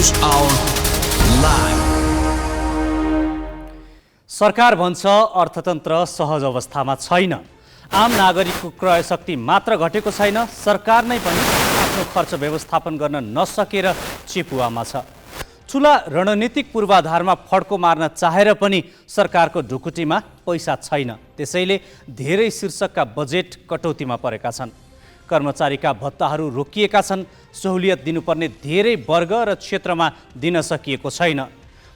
News Hour Live. सरकार भन्छ अर्थतन्त्र सहज अवस्थामा छैन। आम नागरिकको क्रय शक्ति मात्र घटेको छैन, सरकार नै पनि आफ्नो खर्च व्यवस्थापन गर्न नसकेर चिपुवामा छ। ठुला रणनीतिक पूर्वाधारमा फड्को मार्न चाहेर पनि सरकारको ढुकुटीमा पैसा छैन। त्यसैले धेरै शीर्षकका बजेट कटौतीमा परेका छन्। कर्मचारीका भत्ताहरू रोकिएका छन्। सहुलियत दिनुपर्ने धेरै वर्ग र क्षेत्रमा दिन सकिएको छैन।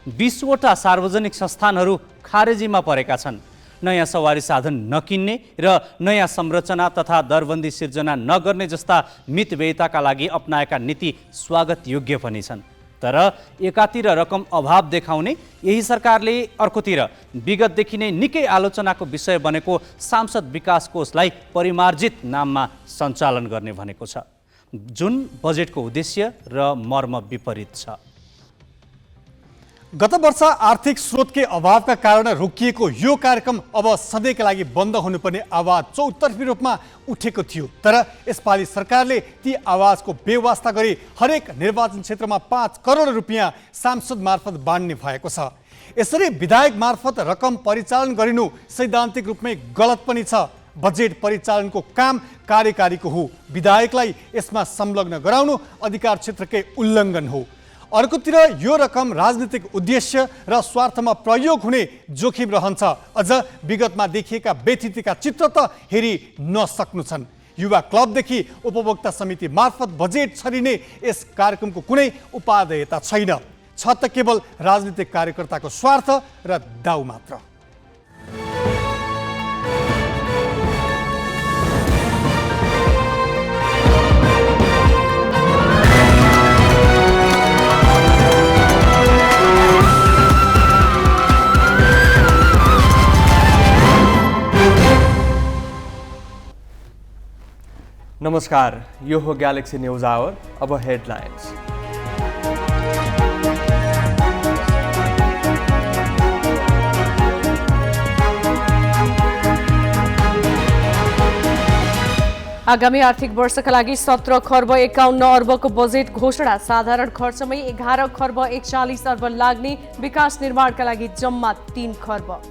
20 वटा सार्वजनिक संस्थानहरू खारेजीमा परेका छन्। नयाँ सवारी साधन नकिन्ने र नयाँ संरचना तथा दरबन्दी सिर्जना नगर्ने जस्ता मितव्ययिताका लागि अपनाएका नीति स्वागत योग्य पनि छन्। तर एकातिर रकम अभाव देखाउने यही सरकारले अर्कोतिर विगतदेखि नै निकै आलोचनाको विषय बनेको सांसद विकास कोषलाई परिमार्जित नाममा सञ्चालन गर्ने भनेको छ, जुन बजेटको उद्देश्य र मर्म विपरीत छ। गत वर्ष आर्थिक स्रोतकै अभावका कारण रोकिएको यो कार्यक्रम अब सधैँका लागि बन्द हुनुपर्ने आवाज चौतर्फी रूपमा उठेको थियो। तर यसपालि सरकारले ती आवाजको बेवास्ता गरी हरेक निर्वाचन क्षेत्रमा 5 करोड रुपियाँ सांसद मार्फत बाँड्ने भएको छ। यसरी विधायक मार्फत रकम परिचालन गरिनु सैद्धान्तिक रूपमै गलत पनि छ। बजेट परिचालनको काम कार्यकारीको हो। विधायकलाई यसमा संलग्न गराउनु अधिकार क्षेत्रकै उल्लङ्घन हो। अर्कोतिर यो रकम राजनीतिक उद्देश्य र स्वार्थमा प्रयोग हुने जोखिम रहन्छ। अझ विगतमा देखिएका व्यथितिका चित्र त हेरि नसक्नु छन्। युवा क्लबदेखि उपभोक्ता समिति मार्फत बजेट छरिने यस कार्यक्रमको कुनै उपादेयता छैन। छ त केवल राजनीतिक कार्यकर्ताको स्वार्थ र दाउ मात्र। नमस्कार, यो हो ग्यालेक्सी न्यूज आवर। अब हेडलाइन्स। आगामी आर्थिक वर्षका लागि 17 खर्ब 51 अर्बको बजेट घोषणा। साधारण खर्चमै 11 खर्ब 41 अर्ब लाग्ने, विकास निर्माणका लागि जम्मा 3 खर्ब।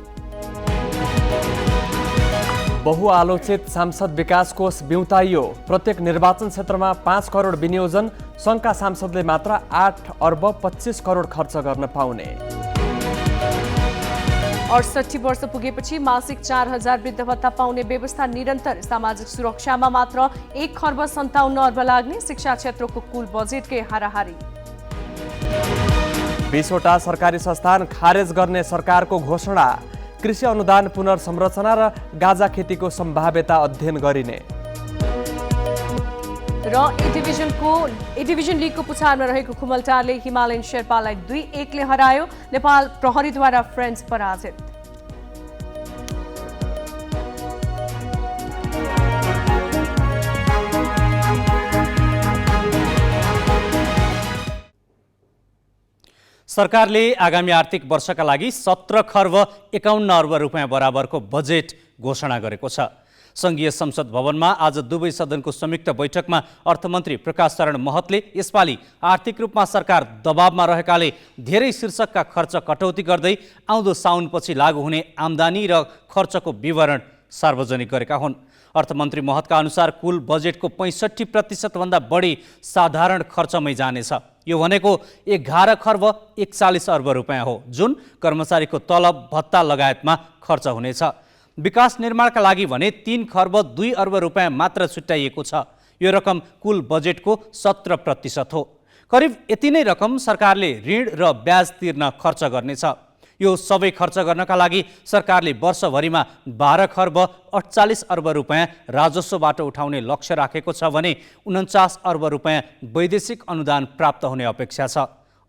बहुआलोचित सांसद विकास कोष बिउताइयो। प्रत्येक निर्वाचन क्षेत्रमा 5 करोड विनियोजन, सङ्घका सांसदले मात्र 8 अर्ब 25 करोड खर्च गर्न पाउने। 68 वर्ष पुगेपछि मासिक 4000 वृद्ध भत्ता पाउने व्यवस्था निरन्तर। सामाजिक सुरक्षामा मात्र 1 खर्ब 57 अर्ब लाग्ने, शिक्षा क्षेत्रको कुल बजेटकै हाराहारी। 20 वटा सरकारी संस्थान खारेज गर्ने सरकारको घोषणा। कृषि अनुदान पुनर्संरचना र गाजा खेतीको सम्भाव्यता अध्ययन गरिने। र ए डिभिजन लिगको पुछारमा रहेको खुमलटारले हिमालयन शेर्पालाई 2-1 ले हरायो। नेपाल प्रहरीद्वारा फ्रेन्च पराजित। सरकारले आगामी आर्थिक वर्षका लागि 17 खर्ब 51 अर्ब रुपियाँ बराबरको बजेट घोषणा गरेको छ। संघीय संसद भवनमा आज दुवै सदनको संयुक्त बैठकमा अर्थमन्त्री प्रकाश शरण महतले यसपालि आर्थिक रूपमा सरकार दबावमा रहेकाले धेरै शीर्षकका खर्च कटौती गर्दै आउँदो साउनपछि लागू हुने आम्दानी र खर्चको विवरण सार्वजनिक गरेका हुन्। अर्थमन्त्री महतका अनुसार कुल बजेटको 65% भन्दा बढी साधारण खर्चमै जानेछ। यो भनेको 11 खर्ब 41 अर्ब रुपियाँ हो, जुन कर्मचारीको तलब भत्ता लगायतमा खर्च हुनेछ। विकास निर्माणका लागि भने 3 खर्ब 2 अर्ब रुपियाँ मात्र छुट्याइएको छ। यो रकम कुल बजेटको 17% हो। करिब यति नै रकम सरकारले ऋण र ब्याज तिर्न खर्च गर्नेछ। यो सबै खर्च गर्नका लागि सरकारले वर्षभरिमा 12 खर्ब 48 अर्ब रुपियाँ राजस्वबाट उठाउने लक्ष्य राखेको छ भने 49 अर्ब रुपियाँ वैदेशिक अनुदान प्राप्त हुने अपेक्षा छ।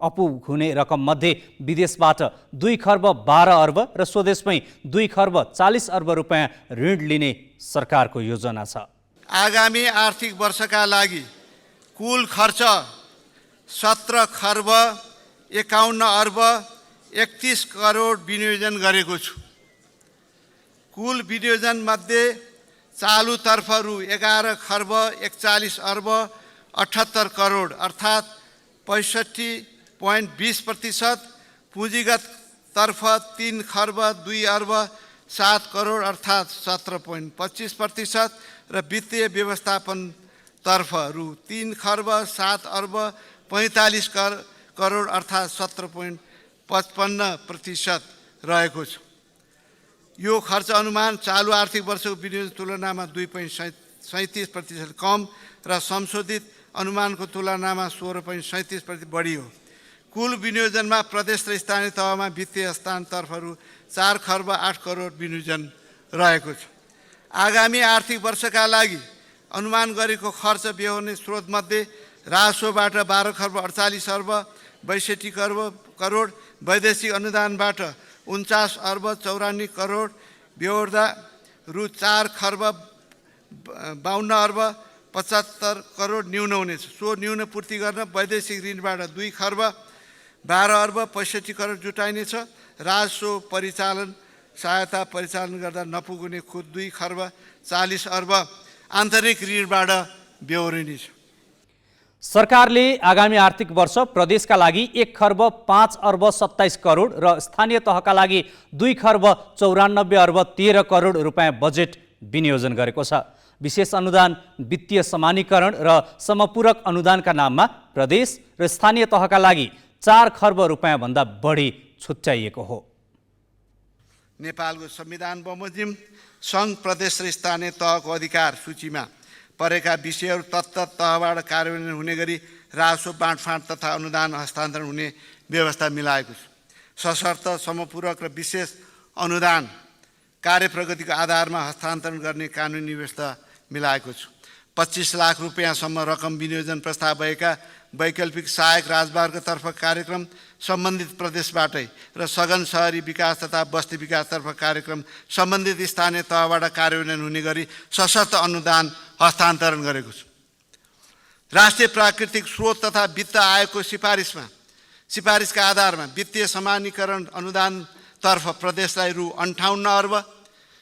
अपु हुने रकम मध्ये विदेशबाट 2 खर्ब 12 अर्ब र स्वदेशमै 2 खर्ब 40 अर्ब रुपियाँ ऋण लिने सरकारको योजना छ। आगामी आर्थिक वर्षका लागि कुल खर्च 17 खर्ब 51 अर्ब 31 करोड विनियोजन गरेको छु। कुल विनियोजन मध्ये चालुतर्फ रु 11 खर्ब 41 अर्ब 78 करोड अर्थात् 65 0.20%, पुँजीगत तर्फ 3 खर्ब 2 अर्ब 7 करोड अर्थात् 17.25% र वित्तीय व्यवस्थापन तर्फ रु 3 खर्ब 7 अर्ब 45 करोड अर्थात् 17.55% रहेको छ। यो खर्च अनुमान चालु आर्थिक वर्षको विनियोजन तुलनामा 2.37% कम र संशोधित अनुमानको तुलनामा 16.37% बढी हो। कुल विनियोजनमा प्रदेश र स्थानीय तहमा वित्तीय हस्तान्तरणतर्फहरू 4 खर्ब 8 करोड विनियोजन रहेको छ। आगामी आर्थिक वर्षका लागि अनुमान गरेको खर्च बेहोर्ने स्रोतमध्ये राजस्वबाट 12 खर्ब 48 अर्ब 62 करोड, वैदेशिक अनुदानबाट 49 अर्ब 54 करोड बेहोर्दा रु 4 खर्ब 52 अर्ब 75 करोड न्यून हुनेछ। सो न्यून पूर्ति गर्न वैदेशिक ऋणबाट 2 खर्ब 12 अर्ब 65 करोड जुटाइनेछ। राजस्व परिचालन सहायता परिचालन गर्दा नपुग्ने खुद 2 खर्ब 40 अर्ब आन्तरिक ऋणबाट बेहोरिनेछ। सरकारले आगामी आर्थिक वर्ष प्रदेशका लागि 1 खर्ब 5 अर्ब 27 करोड र स्थानीय तहका लागि 2 खर्ब 94 अर्ब 13 करोड रुपियाँ बजेट विनियोजन गरेको छ। विशेष अनुदान, वित्तीय समानीकरण र समपूरक अनुदानका नाममा प्रदेश र स्थानीय तहका लागि 4 खर्ब रुपियाँ भन्दा बढी छुट्याइएको हो। नेपालको संविधान बमोजिम सङ्घ, प्रदेश र स्थानीय तहको अधिकार सूचीमा परेका विषयहरू तत्त तहबाट कार्यान्वयन हुने गरी राजस्व बाँडफाँड तथा अनुदान हस्तान्तरण हुने व्यवस्था मिलाएको छ। सशर्त समपूरक र विशेष अनुदान कार्यप्रगतिको आधारमा हस्तान्तरण गर्ने कानुनी व्यवस्था मिलाएको छु। 25 लाख रुपियाँसम्म रकम विनियोजन प्रस्ताव भएका वैकल्पिक सहायक राजमार्गतर्फ कार्यक्रम सम्बन्धित प्रदेशबाटै र सघन शहरी विकास तथा बस्ती विकासतर्फ कार्यक्रम सम्बन्धित स्थानीय तहबाट कार्यान्वयन हुने गरी सशर्त अनुदान हस्तान्तरण गरेको छु। राष्ट्रिय प्राकृतिक स्रोत तथा वित्त आयोगको सिफारिसका आधारमा वित्तीय समानीकरण अनुदानतर्फ प्रदेशलाई रु 58 अर्ब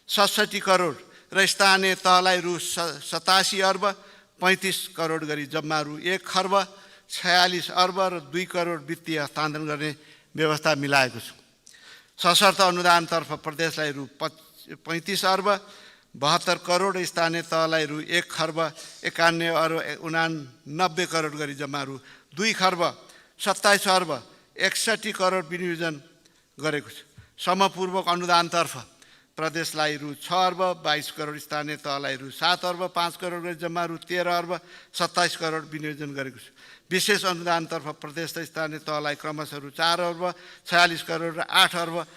67 करोड र स्थानीय तहलाई रु 87 अर्ब 35 करोड गरी जम्मा रु 1 खर्ब 46 अर्ब र 2 करोड वित्तीय हस्तान्तरण गर्ने व्यवस्था मिलाएको छु। सशर्त अनुदानतर्फ प्रदेशलाई रु 35 अर्ब 72 करोड, स्थानीय तहलाई रु 1 खर्ब 91 अर्ब 89 करोड गरी जम्मा रु 2 खर्ब 27 अर्ब 61 करोड विनियोजन गरेको छु। समपूर्वक अनुदानतर्फ प्रदेशलाई रु 6 अर्ब 22 करोड, स्थानीय तहलाई रु 7 अर्ब 5 करोड गरी जम्मा रु 13 अर्ब 27 करोड विनियोजन गरेको छु। विशेष अनुदानतर्फ प्रदेश र स्थानीय तहलाई क्रमशः रु 4 अर्ब 46 करोड र 8 अर्ब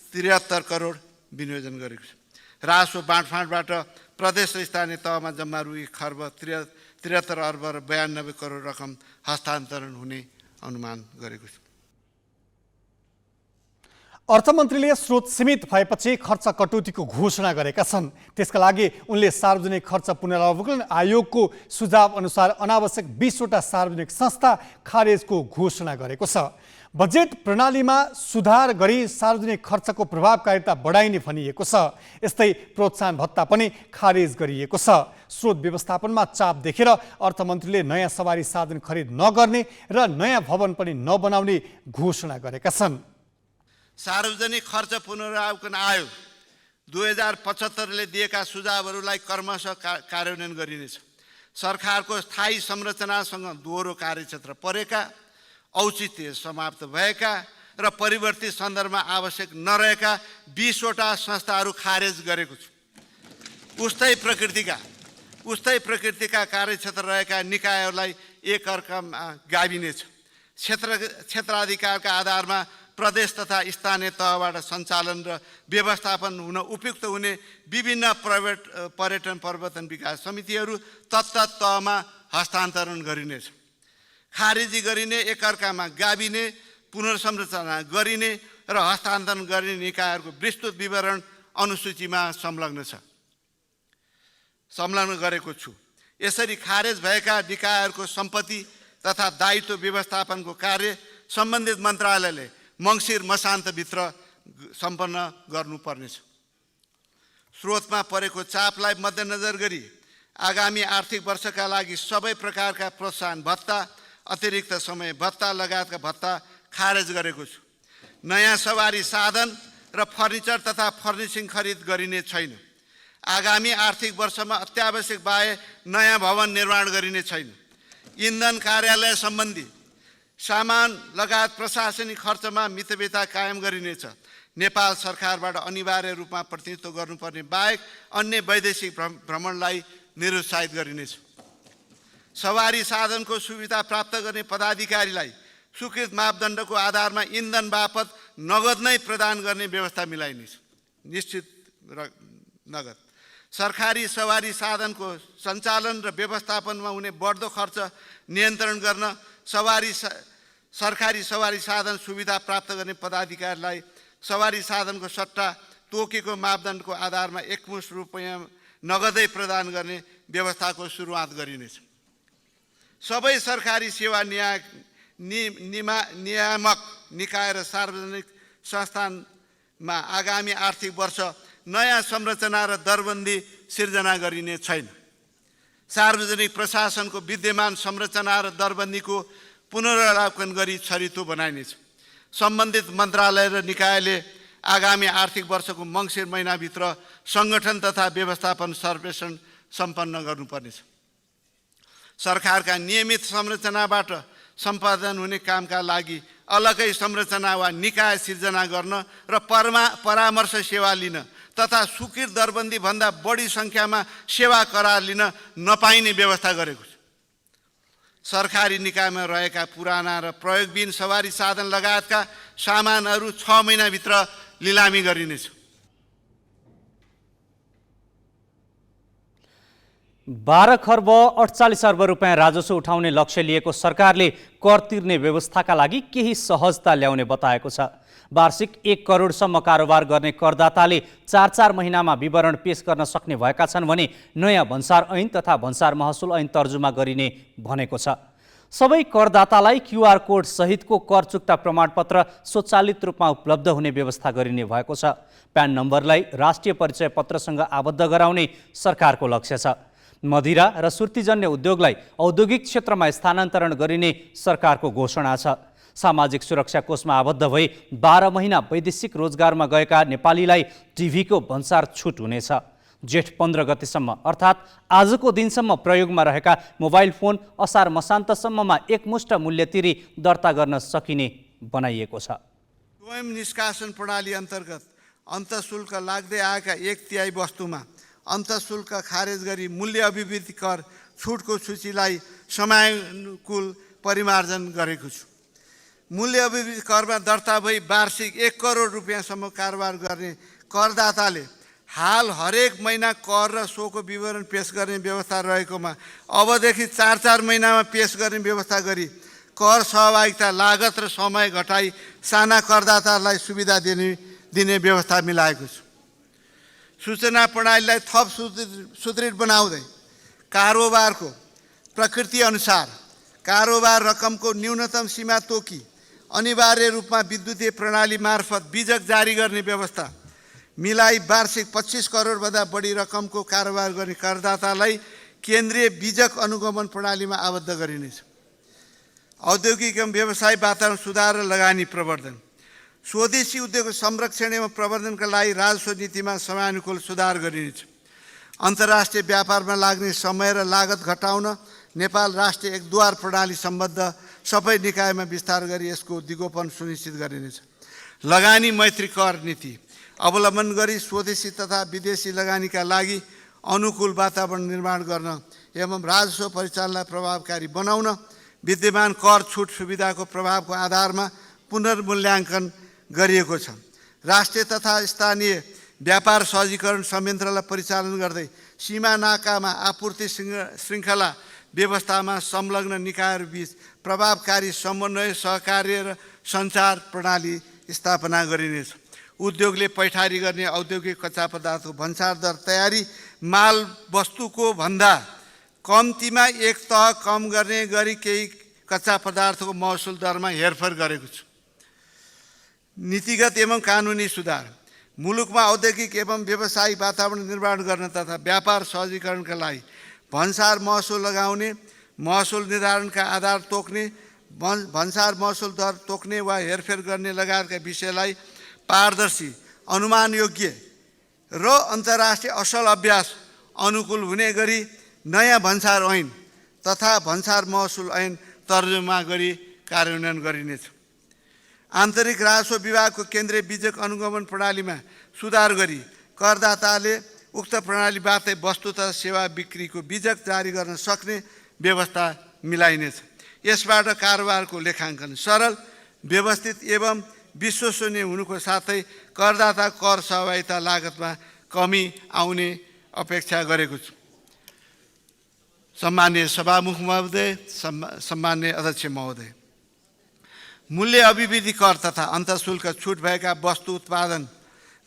73 करोड विनियोजन गरेको छु। राजस्व बाँडफाँडबाट प्रदेश र स्थानीय तहमा जम्मा रु 1 खर्ब 73 अर्ब र 92 करोड रकम हस्तान्तरण हुने अनुमान गरेको छु। अर्थमन्त्रीले स्रोत सीमित भएपछि खर्च कटौतीको घोषणा गरेका छन्। त्यसका लागि उनले सार्वजनिक खर्च पुनरावलोकन आयोगको सुझाव अनुसार अनावश्यक 20 वटा सार्वजनिक संस्था खारेजको घोषणा गरेको छ। बजेट प्रणालीमा सुधार गरी सार्वजनिक खर्चको प्रभावकारिता बढाइने भनिएको छ। यस्तै प्रोत्साहन भत्ता पनि खारेज गरिएको छ। स्रोत व्यवस्थापनमा चाप देखेर अर्थमन्त्रीले नयाँ सवारी साधन खरिद नगर्ने र नयाँ भवन पनि नबनाउने घोषणा गरेका छन्। सार्वजनिक खर्च पुनरावलोकन आयोग 2075ले दिएका सुझावहरूलाई क्रमशः कार्यान्वयन गरिनेछ। सरकारको स्थायी संरचनासँग दोहोरो कार्यक्षेत्र परेका, औचित्य समाप्त भएका र परिवर्तित सन्दर्भमा आवश्यक नरहेका 20 वटा संस्थाहरू खारेज गरेको छु। उस्तै प्रकृतिका कार्यक्षेत्र रहेका निकायहरूलाई एकअर्कामा गाभिनेछ। क्षेत्राधिकारका आधारमा प्रदेश तथा स्थानीय तहबाट सञ्चालन र व्यवस्थापन हुन उपयुक्त हुने विभिन्न पर्यटन प्रवर्धन विकास समितिहरू तत्त तहमा हस्तान्तरण गरिनेछ। खारेजी गरिने, एकअर्कामा गाभिने, पुनर्संरचना गरिने र हस्तान्तरण गरिने निकायहरूको विस्तृत विवरण अनुसूचीमा संलग्न गरेको छु। यसरी खारेज भएका निकायहरूको सम्पत्ति तथा दायित्व व्यवस्थापनको कार्य सम्बन्धित मन्त्रालयले मङ्सिर मसान्तभित्र सम्पन्न गर्नुपर्नेछ। स्रोतमा परेको चापलाई मध्यनजर गरी आगामी आर्थिक वर्षका लागि सबै प्रकारका प्रोत्साहन भत्ता, अतिरिक्त समय भत्ता लगायतका भत्ता खारेज गरेको छु। नयाँ सवारी साधन र फर्निचर तथा फर्निसिङ खरिद गरिने छैन। आगामी आर्थिक वर्षमा अत्यावश्यक बाहेक नयाँ भवन निर्माण गरिने छैन। इन्धन कार्यालय सम्बन्धी सामान लगायत प्रशासनिक खर्चमा मितव्ययता कायम गरिनेछ। नेपाल सरकारबाट अनिवार्य रूपमा प्रतिनिधित्व गर्नुपर्ने बाहेक अन्य वैदेशिक भ्रमणलाई निरुत्साहित गरिनेछ। सवारी साधनको सुविधा प्राप्त गर्ने पदाधिकारीलाई स्वीकृत मापदण्डको आधारमा इन्धन बापत नगद नै प्रदान गर्ने व्यवस्था मिलाइनेछ। निश्चित नगद। सरकारी सवारी साधनको सञ्चालन र व्यवस्थापनमा हुने बढ्दो खर्च नियन्त्रण गर्न सरकारी सवारी साधन सुविधा प्राप्त गर्ने पदाधिकारीलाई सवारी साधनको सट्टा तोकेको मापदण्डको आधारमा एकमुष्ट रुपैयाँ नगदै प्रदान गर्ने व्यवस्थाको सुरुवात गरिनेछ। सबै सरकारी सेवा नियामक निकाय र सार्वजनिक संस्थानमा आगामी आर्थिक वर्ष नयाँ संरचना र दरबन्दी सिर्जना गरिने छैन। सार्वजनिक प्रशासनको विद्यमान संरचना र दरबन्दीको पुनरावलोकन गरी छरितो बनाइनेछ। सम्बन्धित मन्त्रालय र निकायले आगामी आर्थिक वर्षको मङ्सिर महिनाभित्र सङ्गठन तथा व्यवस्थापन सर्वेक्षण सम्पन्न गर्नुपर्नेछ। सरकारका नियमित संरचनाबाट सम्पादन हुने कामका लागि अलगै संरचना वा निकाय सिर्जना गर्न र परामर्श सेवा लिन तथा स्वीकृत दरबन्दी भन्दा बढी सङ्ख्यामा सेवा करार लिन नपाइने व्यवस्था गरेको छ। सरकारी निकायमा रहेका पुराना र प्रयोगविहीन सवारी साधन लगायतका सामानहरू 6 महिनाभित्र लिलामी गरिनेछ। 12 खर्ब 48 अर्ब रुपियाँ राजस्व उठाउने लक्ष्य लिएको सरकारले कर तिर्ने व्यवस्थाका लागि केही सहजता ल्याउने बताएको छ। वार्षिक 1 करोडसम्म कारोबार गर्ने करदाताले 4-4 महिनामा विवरण पेश गर्न सक्ने भएका छन् भने नयाँ भन्सार ऐन तथा भन्सार महसुल ऐन तर्जुमा गरिने भनेको छ। सबै करदातालाई QR कोड सहितको कर चुक्ता प्रमाणपत्र स्वचालित रूपमा उपलब्ध हुने व्यवस्था गरिने भएको छ। प्यान नम्बरलाई राष्ट्रिय परिचय पत्रसँग आबद्ध गराउने सरकारको लक्ष्य छ। मदिरा र सुर्तीजन्य उद्योगलाई औद्योगिक क्षेत्रमा स्थानान्तरण गरिने सरकारको घोषणा छ। सामाजिक सुरक्षा कोषमा आबद्ध भई 12 महिना वैदेशिक रोजगारमा गएका नेपालीलाई टिभीको भन्सार छुट हुनेछ। जेठ 15 गतेसम्म अर्थात् आजको दिनसम्म प्रयोगमा रहेका मोबाइल फोन असार मसान्तसम्ममा एकमुष्ट मूल्य तिरी दर्ता गर्न सकिने बनाइएको छ। स्वयं निष्कासन प्रणाली अन्तर्गत अन्तःशुल्क लाग्दै आएका 1/3 वस्तुमा अन्तःशुल्क खारेज गरी मूल्य अभिवृद्धि कर छुटको सूचीलाई समयानुकूल परिमार्जन गरेको छु। मूल्य अभिवृद्धि करमा दर्ता भई वार्षिक 1 करोड रुपियाँसम्म कारोबार गर्ने करदाताले हाल हरेक महिना कर र सोको विवरण पेश गर्ने व्यवस्था रहेकोमा अबदेखि 4-4 महिनामा पेश गर्ने व्यवस्था गरी कर सहभागिता लागत र समय घटाई साना करदातालाई सुविधा दिने व्यवस्था मिलाएको छु। सूचना प्रणालीलाई थप सुदृढ बनाउँदै कारोबारको प्रकृति अनुसार कारोबार रकमको न्यूनतम सीमा तोकी अनिवार्य रूपमा विद्युतीय प्रणाली मार्फत बीजक जारी गर्ने व्यवस्था मिलाई वार्षिक 25 करोडभन्दा बढी रकमको कारोबार गर्ने करदातालाई केन्द्रीय बीजक अनुगमन प्रणालीमा आबद्ध गरिनेछ। औद्योगिक एवं व्यवसाय वातावरण सुधार र लगानी प्रवर्धन स्वदेशी उद्योग संरक्षण एवं प्रवर्धनका लागि राजस्व नीतिमा समयानुकूल सुधार गरिनेछ। अन्तर्राष्ट्रिय व्यापारमा लाग्ने समय र लागत घटाउन नेपाल राष्ट्रिय एकद्वार प्रणाली सम्बद्ध सबै निकायमा विस्तार गरी यसको दिगोपन सुनिश्चित गरिनेछ। लगानी मैत्री कर नीति अवलम्बन गरी स्वदेशी तथा विदेशी लगानीका लागि अनुकूल वातावरण निर्माण गर्न एवं राजस्व परिचालनलाई प्रभावकारी बनाउन विद्यमान कर छुट सुविधाको प्रभावको आधारमा पुनर्मूल्याङ्कन गरिएको छ। राष्ट्रिय तथा स्थानीय व्यापार सहजीकरण संयन्त्रलाई परिचालन गर्दै सीमा नाकामा आपूर्ति श्रृङ्खला व्यवस्थामा संलग्न निकायहरूबीच प्रभावकारी समन्वय सहकार्य र सञ्चार प्रणाली स्थापना गरिनेछ। उद्योगले पैठारी गर्ने औद्योगिक कच्चा पदार्थको भन्सार दर तयारी माल वस्तुको भन्दा कम्तीमा 1 तह कम गर्ने गरी केही कच्चा पदार्थको महसुल दरमा हेरफेर गरेको छु। नीतिगत एवं कानुनी सुधार मुलुकमा औद्योगिक एवं व्यवसायिक वातावरण निर्माण गर्न तथा व्यापार सहजीकरणका लागि भन्सार महसुल लगाउने महसुल निर्धारणका आधार तोक्ने, भन्सार महसुल दर तोक्ने वा हेरफेर गर्ने लगायतका विषयलाई पारदर्शी, अनुमानयोग्य र अन्तर्राष्ट्रिय असल अभ्यास अनुकूल हुने गरी नयाँ भन्सार ऐन तथा भन्सार महसुल ऐन तर्जुमा गरी कार्यान्वयन गरिनेछ। आन्तरिक राजस्व विभागको केन्द्रीय बिजक अनुगमन प्रणालीमा सुधार गरी करदाताले उक्त प्रणालीबाटै वस्तु तथा सेवा बिक्रीको बिजक जारी गर्न सक्ने व्यवस्था मिलाइनेछ। यसबाट कारोबारको लेखाङ्कन सरल, व्यवस्थित एवं विश्वसनीय हुनुको साथै करदाता कर सहभागिता लागतमा कमी आउने अपेक्षा गरेको छु। सम्माननीय सभामुख महोदय, सम्माननीय अध्यक्ष महोदय, मूल्य अभिवृद्धि कर तथा अन्तःशुल्क छुट भएका वस्तु उत्पादन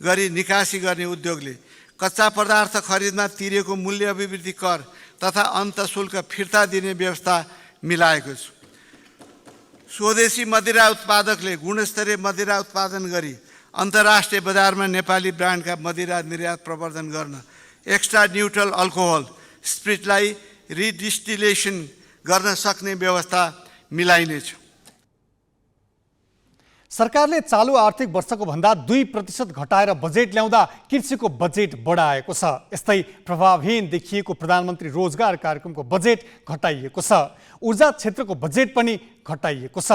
गरी निकासी गर्ने उद्योगले कच्चा पदार्थ खरिदमा तिरेको मूल्य अभिवृद्धि कर तथा अन्तःशुल्क फिर्ता दिने व्यवस्था मिलाएको छु। स्वदेशी मदिरा उत्पादकले गुणस्तरीय मदिरा उत्पादन गरी अन्तर्राष्ट्रिय बजारमा नेपाली ब्रान्डका मदिरा निर्यात प्रवर्धन गर्न एक्स्ट्रा न्युट्रल अल्कोहल स्पिरिटलाई रिडिस्टिलेसन गर्न सक्ने व्यवस्था मिलाइनेछ। सरकारले चालु आर्थिक वर्षको भन्दा 2% घटाएर बजेट ल्याउँदा कृषिको बजेट बढाएको छ। यस्तै प्रभावहीन देखिएको प्रधानमन्त्री रोजगार कार्यक्रमको बजेट घटाइएको छ। ऊर्जा क्षेत्रको बजेट पनि घटाइएको छ।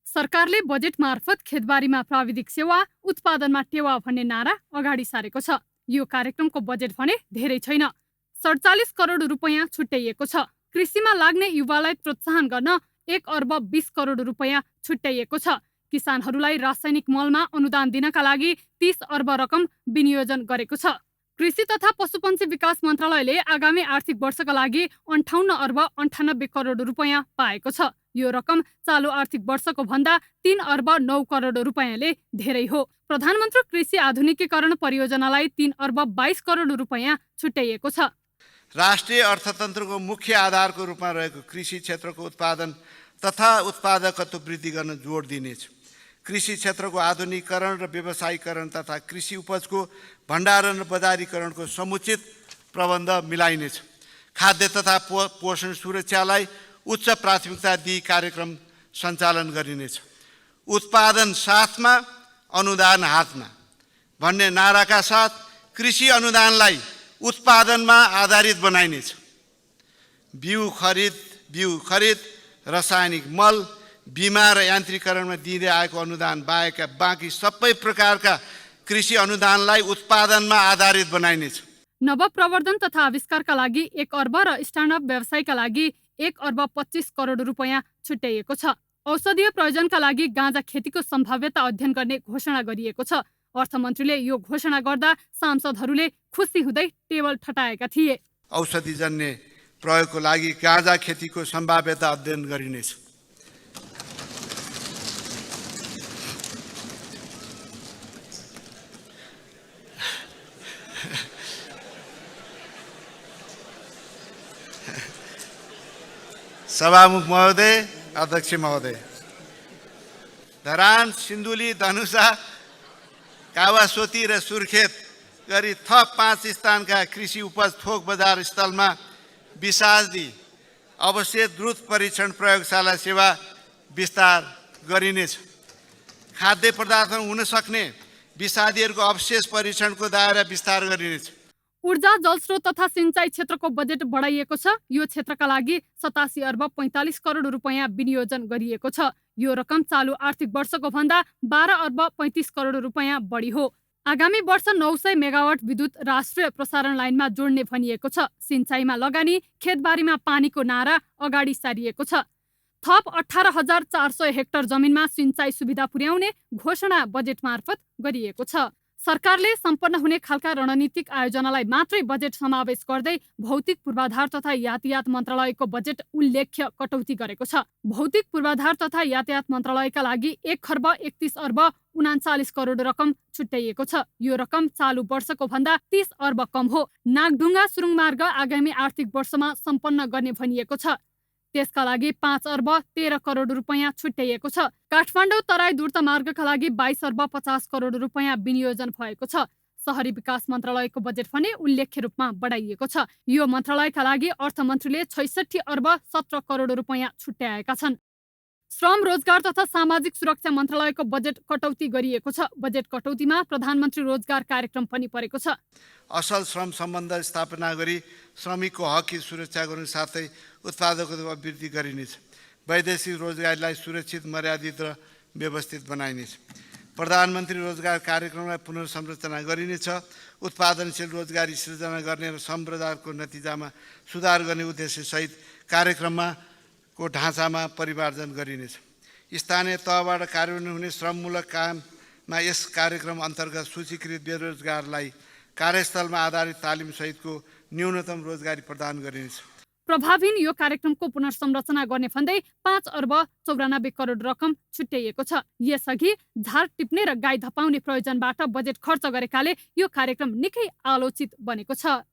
सरकारले बजेट मार्फत खेतबारीमा प्राविधिक सेवा, उत्पादनमा टेवा भन्ने नारा अगाडि सारेको छ। यो कार्यक्रमको बजेट भने धेरै छैन। 47 करोड रुपैयाँ छुट्याइएको छ। कृषिमा लाग्ने युवालाई प्रोत्साहन गर्न 1 अर्ब 20 करोड रुपैयाँ छुट्याइएको छ। किसानहरूलाई रासायनिक मलमा अनुदान दिनका लागि 30 अर्ब रकम विनियोजन गरेको छ। कृषि तथा पशुपन्छी विकास मन्त्रालयले आगामी आर्थिक वर्षका लागि 58 अर्ब 98 करोड रुपैयाँ पाएको छ। यो रकम चालु आर्थिक वर्षको भन्दा 3 अर्ब 9 करोड रुपैयाँले धेरै हो। प्रधानमन्त्री कृषि आधुनिकीकरण परियोजनालाई 3 अर्ब 22 करोड रुपैयाँ छुट्याइएको छ। राष्ट्रिय अर्थतन्त्रको मुख्य आधारको रूपमा रहेको कृषि क्षेत्रको उत्पादन तथा उत्पादकत्व वृद्धि गर्न जोड दिनेछ। कृषि क्षेत्रको आधुनिकीकरण र व्यवसायीकरण तथा कृषि उपजको भण्डारण र बजारीकरणको समुचित प्रबन्ध मिलाइनेछ। खाद्य तथा पोषण सुरक्षालाई उच्च प्राथमिकता दिई कार्यक्रम सञ्चालन गरिनेछ। उत्पादन साथमा अनुदान हातमा भन्ने नाराका साथ कृषि अनुदानलाई उत्पादनमा आधारित बनाइनेछ। बिउ खरिद, रासायनिक मल, बिमा र यान्त्रिकरणमा दिँदै आएको अनुदान बाहेकका बाँकी सबै प्रकारका कृषि अनुदानलाई उत्पादनमा आधारित बनाइनेछ। नवप्रवर्धन तथा आविष्कारका लागि 1 अर्ब र स्टार्टअप व्यवसायका लागि 1 अर्ब 25 करोड रुपैयाँ छुट्याइएको छ। औषधीय प्रयोजनका लागि गाँजा खेतीको सम्भाव्यता अध्ययन गर्ने घोषणा गरिएको छ। अर्थमन्त्रीले यो घोषणा गर्दा सांसदहरूले खुसी हुँदै टेबल ठटाएका थिए। औषधिजन्य प्रयोगको लागि गाँजा खेतीको सम्भाव्यता अध्ययन गरिनेछ। सभामुख महोदय, अध्यक्ष महोदय, धरान, सिन्धुली, धनुषा, कावासोती र सुर्खेत गरी थप 5 स्थानका कृषि उपज थोक बजार स्थलमा विषादी अवशेष द्रुत परीक्षण प्रयोगशाला सेवा विस्तार गरिनेछ। खाद्य पदार्थमा हुन सक्ने विषादीहरूको अवशेष परीक्षणको दायरा विस्तार गरिनेछ। ऊर्जा, जलस्रोत तथा सिंचाई क्षेत्रको बजेट बढाइएको छ। यो क्षेत्रका लागि 87 अर्ब 45 करोड रुपैयाँ विनियोजन गरिएको छ। यो रकम चालु आर्थिक वर्षको भन्दा 12 अर्ब 35 करोड रुपैयाँ बढी हो। आगामी वर्ष 900 मेगावाट विद्युत राष्ट्रिय प्रसारण लाइनमा जोड्ने भनिएको छ। सिंचाइमा लगानी, खेतबारीमा पानीको नारा अगाडि सारिएको छ। थप 18,400 हेक्टर जमिनमा सिंचाई सुविधा पुर्याउने घोषणा बजेट मार्फत गरिएको छ। सरकारले सम्पन्न हुने खालका रणनीतिक आयोजनालाई मात्रै बजेट समावेश गर्दै भौतिक पूर्वाधार तथा यातायात मन्त्रालयको बजेट उल्लेख्य कटौती गरेको छ। भौतिक पूर्वाधार तथा यातायात मन्त्रालयका लागि 1 अर्ब 31 अर्ब 39 करोड रकम छुट्याइएको छ। यो रकम चालु वर्षको भन्दा 30 अर्ब कम हो। नागढुङ्गा सुरुङ मार्ग आगामी आर्थिक वर्षमा सम्पन्न गर्ने भनिएको छ। त्यसका लागि 5 अर्ब 13 करोड रुपैयाँ छुट्याइएको छ। काठमाडौँ तराई द्रुत मार्गका लागि 22 अर्ब 50 करोड रुपैयाँ विनियोजन भएको छ। शहरी विकास मन्त्रालयको बजेट भने उल्लेख्य रूपमा बढाइएको छ। यो मन्त्रालयका लागि अर्थमन्त्रीले 66 अर्ब 17 करोड रुपैयाँ छुट्याएका छन्। श्रम रोजगार तथा सामाजिक सुरक्षा मन्त्रालयको बजेट कटौती गरिएको छ। बजेट कटौतीमा प्रधानमन्त्री रोजगार कार्यक्रम पनि परेको छ। असल श्रम सम्बन्ध स्थापना गरी श्रमिकको हककी सुरक्षा गर्नु साथै उत्पादकतामा वृद्धि गरिनेछ। वैदेशिक रोजगारीलाई सुरक्षित, मर्यादित र व्यवस्थित बनाइनेछ। प्रधानमन्त्री रोजगार कार्यक्रमलाई पुनर्संरचना गरिनेछ। उत्पादनशील रोजगारी सृजना गर्ने र श्रम बजारको नतिजामा सुधार गर्ने उद्देश्यसहित कार्यक्रममा को ढाँचामा परिमार्जन गरिनेछ। स्थानीय तहबाट कार्यान्वयन हुने श्रममूलक काममा यस कार्यक्रम अन्तर्गत सूचीकृत बेरोजगारलाई कार्यस्थलमा आधारित तालिम सहितको न्यूनतम रोजगारी प्रदान गरिनेछ। प्रभावहीन यो कार्यक्रमको पुनर्संरचना गर्ने भन्दै 5 अर्ब 94 करोड रकम छुट्याइएको छ। यसअघि झार टिप्ने र गाई धपाउने प्रयोजनबाट बजेट खर्च गरेकाले यो कार्यक्रम निकै आलोचित बनेको छ।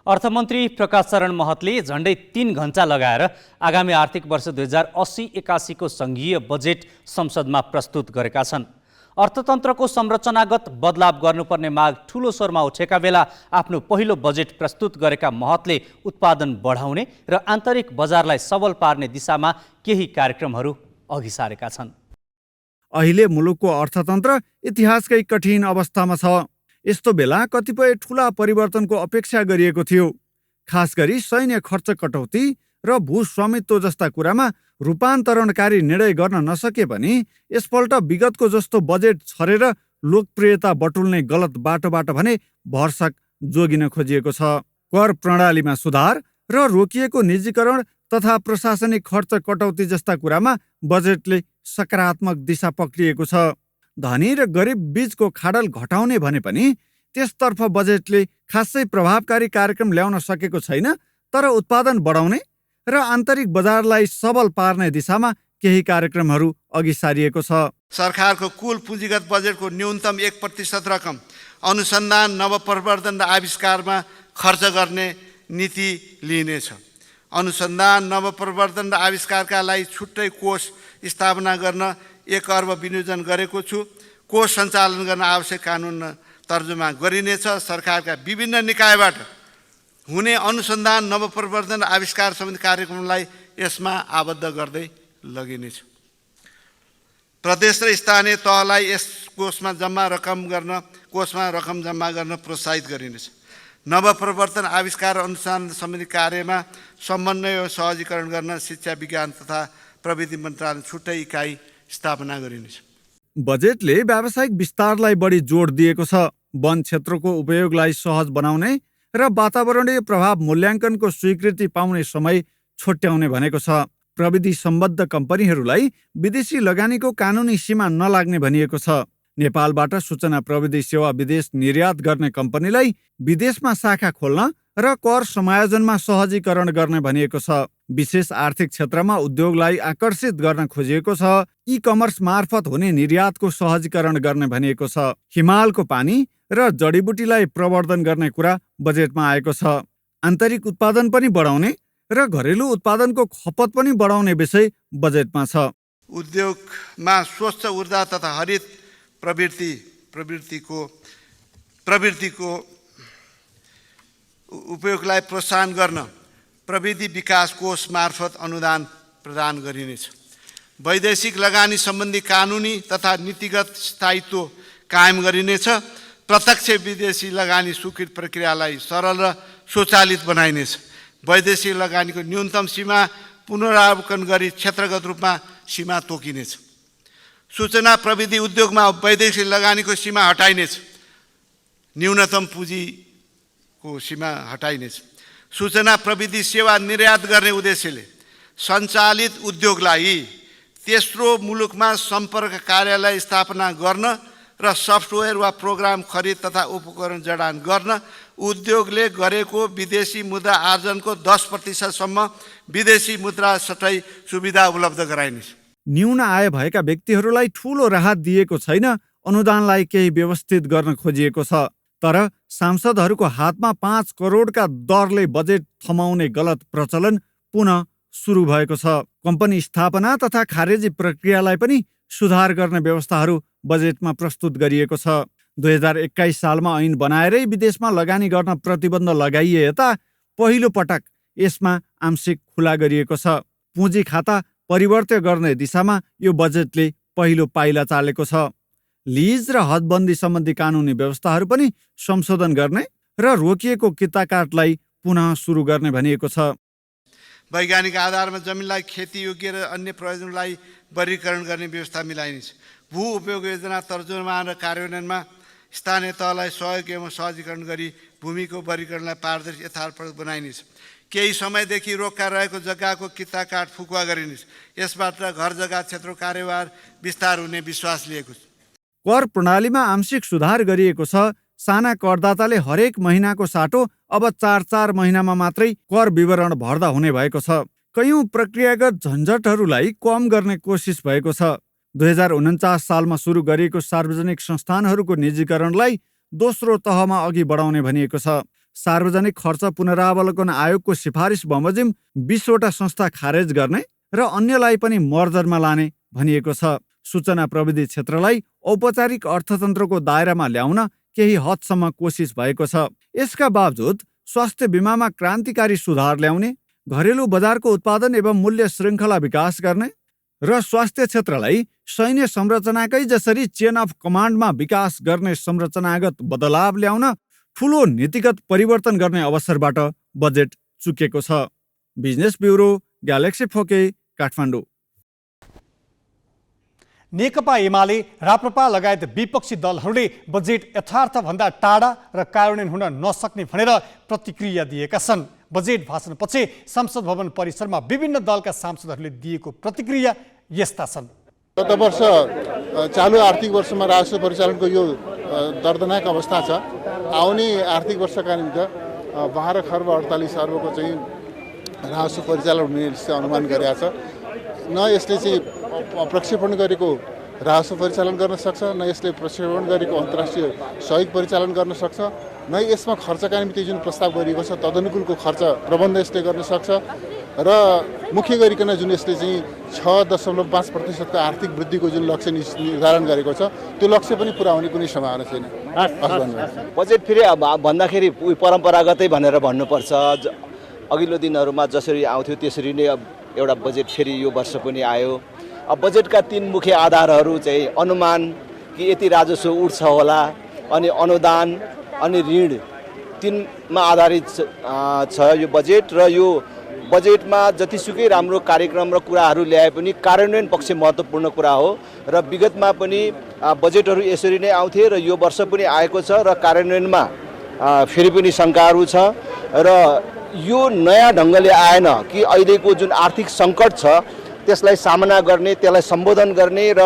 अर्थमन्त्री प्रकाश शरण महतले झण्डै 3 घण्टा लगाएर आगामी आर्थिक वर्ष 2080-81 को सङ्घीय बजेट संसदमा प्रस्तुत गरेका छन्। अर्थतन्त्रको संरचनागत बदलाव गर्नुपर्ने माग ठूलो स्वरमा उठेका बेला आफ्नो पहिलो बजेट प्रस्तुत गरेका महतले उत्पादन बढाउने र आन्तरिक बजारलाई सबल पार्ने दिशामा केही कार्यक्रमहरू अघि सारेका छन्। अहिले मुलुकको अर्थतन्त्र इतिहासकै कठिन अवस्थामा छ। यस्तो बेला कतिपय ठूला परिवर्तनको अपेक्षा गरिएको थियो। खास गरी सैन्य खर्च कटौती र भूस्वामित्व जस्ता कुरामा रूपान्तरणकारी निर्णय गर्न नसके पनि यसपल्ट विगतको जस्तो बजेट छरेर लोकप्रियता बटुल्ने गलत बाटोबाट भने भरसक जोगिन खोजिएको छ। कर प्रणालीमा सुधार र रोकिएको निजीकरण तथा प्रशासनिक खर्च कटौती जस्ता कुरामा बजेटले सकारात्मक दिशा पक्रिएको छ। धनी र गरिब बीचको खाडल घटाउने भने पनि त्यसतर्फ बजेटले खासै प्रभावकारी कार्यक्रम ल्याउन सकेको छैन। तर उत्पादन बढाउने र आन्तरिक बजारलाई सबल पार्ने दिशामा केही कार्यक्रमहरू अघि सारिएको छ। सरकारको कुल पुँजीगत बजेटको न्यूनतम 1% रकम अनुसन्धान, नवप्रवर्धन र आविष्कारमा खर्च गर्ने नीति लिइनेछ। अनुसन्धान, नवप्रवर्धन र आविष्कारका लागि छुट्टै कोष स्थापना गर्न 1 अर्ब विनियोजन गरेको छु। कोष सञ्चालन गर्न आवश्यक कानुन तर्जुमा गरिनेछ। सरकारका विभिन्न निकायबाट हुने अनुसन्धान, नवप्रवर्धन र आविष्कार सम्बन्धी कार्यक्रमलाई यसमा आबद्ध गर्दै लगिनेछ। प्रदेश र स्थानीय तहलाई यस कोषमा रकम जम्मा गर्न प्रोत्साहित गरिनेछ। नवप्रवर्तन, आविष्कार र अनुसन्धान सम्बन्धी कार्यमा समन्वय र सहजीकरण गर्न शिक्षा, विज्ञान तथा प्रविधि मन्त्रालय छुट्टै इकाइ स्थापना गरिनेछ। बजेटले व्यावसायिक विस्तारलाई बढी जोड दिएको छ। वन क्षेत्रको उपयोगलाई सहज बनाउने र वातावरणीय प्रभाव मूल्याङ्कनको स्वीकृति पाउने समय छोट्याउने भनेको छ। प्रविधि सम्बद्ध कम्पनीहरूलाई विदेशी लगानीको कानुनी सीमा नलाग्ने भनिएको छ। नेपालबाट सूचना प्रविधि सेवा विदेश निर्यात गर्ने कम्पनीलाई विदेशमा शाखा खोल्न र कर समायोजनमा सहजीकरण गर्ने भनिएको छ। विशेष आर्थिक क्षेत्रमा उद्योगलाई आकर्षित गर्न खोजिएको छ। ई-कमर्स मार्फत हुने निर्यातको सहजीकरण गर्ने भनिएको छ। हिमालको पानी र जडीबुटीलाई प्रवर्धन गर्ने कुरा बजेटमा आएको छ। आन्तरिक उत्पादन पनि बढाउने र घरेलु उत्पादनको खपत पनि बढाउने विषय बजेटमा छ। उद्योगमा स्वच्छ ऊर्जा तथा हरित प्रवृत्तिको उपयोगलाई प्रोत्साहन गर्न प्रविधि विकास कोष मार्फत अनुदान प्रदान गरिनेछ। वैदेशिक लगानी सम्बन्धी कानुनी तथा नीतिगत स्थायित्व कायम गरिनेछ। प्रत्यक्ष विदेशी लगानी स्वीकृत प्रक्रियालाई सरल र स्वचालित बनाइनेछ। वैदेशिक लगानीको न्यूनतम सीमा पुनरावलोकन गरी क्षेत्रगत रूपमा सीमा तोकिनेछ। सूचना प्रविधि उद्योगमा वैदेशिक लगानीको सीमा हटाइनेछ। न्यूनतम पुँजीको सीमा हटाइनेछ। सूचना प्रविधि सेवा निर्यात गर्ने उद्देश्यले सञ्चालित उद्योगलाई तेस्रो मुलुकमा सम्पर्क कार्यालय स्थापना गर्न र सफ्टवेयर वा प्रोग्राम खरिद तथा उपकरण जडान गर्न उद्योगले गरेको विदेशी मुद्रा आर्जनको 10% सम्म विदेशी मुद्रा सट्टै सुविधा उपलब्ध गराइनेछ। न्यून आय भएका व्यक्तिहरूलाई ठूलो राहत दिएको छैन। अनुदानलाई केही व्यवस्थित गर्न खोजिएको छ। तर सांसदहरूको हातमा 5 करोडका दरले बजेट थमाउने गलत प्रचलन पुनः सुरु भएको छ। कम्पनी स्थापना तथा खारेजी प्रक्रियालाई पनि सुधार गर्ने व्यवस्थाहरू बजेटमा प्रस्तुत गरिएको छ। 2021 सालमा ऐन बनाएरै विदेशमा लगानी गर्न प्रतिबन्ध लगाइए यता पहिलो पटक यसमा आंशिक खुला गरिएको छ। पुँजी खाता परिवर्तन गर्ने दिशामा यो बजेटले पहिलो पाइला चालेको छ। लिज र हदबन्दी सम्बन्धी कानुनी व्यवस्थाहरू पनि संशोधन गर्ने र रोकिएको किता काटलाई पुनः सुरु गर्ने भनिएको छ। वैज्ञानिक आधारमा जमिनलाई खेती योग्य र अन्य प्रयोजनलाई वर्गीकरण गर्ने व्यवस्था मिलाइनेछ। भू उपयोग योजना तर्जुमा र कार्यान्वयनमा स्थानीय तहलाई सहयोग एवं सहजीकरण गरी भूमिको वर्गीकरणलाई पारदर्शी यथार्थपूर्ण बनाइनेछ। केही समयदेखि रोक्का रहेको जग्गाको किता काट फुकुवा गरिनेछ। यसबाट घर जग्गा क्षेत्रको कार्यभार विस्तार हुने विश्वास लिएको छ। कर प्रणालीमा आंशिक सुधार गरिएको छ। साना करदाताले हरेक महिनाको साटो अब 4 महिनामा मात्रै कर विवरण भर्दा हुने भएको छ। कयौं प्रक्रियागत झन्झटहरूलाई कम गर्ने कोसिस भएको छ। 2049 सालमा सुरु गरिएको सार्वजनिक संस्थानहरूको निजीकरणलाई दोस्रो तहमा अघि बढाउने भनिएको छ। सार्वजनिक खर्च पुनरावलोकन आयोगको सिफारिस बमोजिम 20वटा संस्था खारेज गर्ने र अन्यलाई पनि मर्जरमा लाने भनिएको छ। सूचना प्रविधि क्षेत्रलाई औपचारिक अर्थतन्त्रको दायरामा ल्याउन केही हदसम्म कोसिस भएको छ। यसका बावजुद स्वास्थ्य बिमामा क्रान्तिकारी सुधार ल्याउने, घरेलु बजारको उत्पादन एवं मूल्य श्रृङ्खला विकास गर्ने र स्वास्थ्य क्षेत्रलाई सैन्य संरचनाकै जसरी चेन अफ कमान्डमा विकास गर्ने संरचनागत बदलाव ल्याउन ठूलो नीतिगत परिवर्तन गर्ने अवसरबाट बजेट चुकेको छ। बिजनेस ब्युरो, ग्यालेक्सी फोके, काठमाडौँ। नेकपा एमाले, राप्रपा लगायत विपक्षी दलहरूले बजेट यथार्थभन्दा टाढा र कार्यान्वयन हुन नसक्ने भनेर प्रतिक्रिया दिएका छन्। बजेट भाषणपछि संसद भवन परिसरमा विभिन्न दलका सांसदहरूले दिएको प्रतिक्रिया यस्ता छन्। गत वर्ष चालु आर्थिक वर्षमा राजस्व परिचालनको यो दर्दनाक अवस्था छ। आउने आर्थिक वर्षका निम्ति 12 खर्ब 48 अर्बको चाहिँ राजस्व परिचालन हुने अनुमान गरिएको छ। न यसले चाहिँ प्रक्षेपण गरेको राजस्व परिचालन गर्न सक्छ, न यसले प्रक्षेपण गरेको अन्तर्राष्ट्रिय सहयोग परिचालन गर्न सक्छ, न यसमा खर्चका निम्ति जुन प्रस्ताव गरिएको छ तदनुकूलको खर्च प्रबन्ध यसले गर्न सक्छ र मुख्य गरिकन जुन यसले चाहिँ 6.5% आर्थिक वृद्धिको जुन लक्ष्य निर्धारण गरेको छ त्यो लक्ष्य पनि पुरा हुने कुनै सम्भावना छैन। बजेट फेरि भन्दाखेरि परम्परागतै भनेर भन्नुपर्छ। अघिल्लो दिनहरूमा जसरी आउँथ्यो त्यसरी नै एउटा बजेट फेरि यो वर्ष पनि आयो। अब बजेटका 3 मुख्य आधारहरू चाहिँ अनुमान कि यति राजस्व उठ्छ होला, अनि अनुदान अनि ऋण, 3मा आधारित छ यो बजेट। र यो बजेटमा जतिसुकै राम्रो कार्यक्रम र कुराहरू ल्याए पनि कार्यान्वयन पक्ष महत्त्वपूर्ण कुरा हो र विगतमा पनि बजेटहरू यसरी नै आउँथे र यो वर्ष पनि आएको छ र कार्यान्वयनमा फेरि पनि शङ्काहरू छ र यो नयाँ ढङ्गले आएन कि अहिलेको जुन आर्थिक सङ्कट छ त्यसलाई सामना गर्ने, त्यसलाई सम्बोधन गर्ने र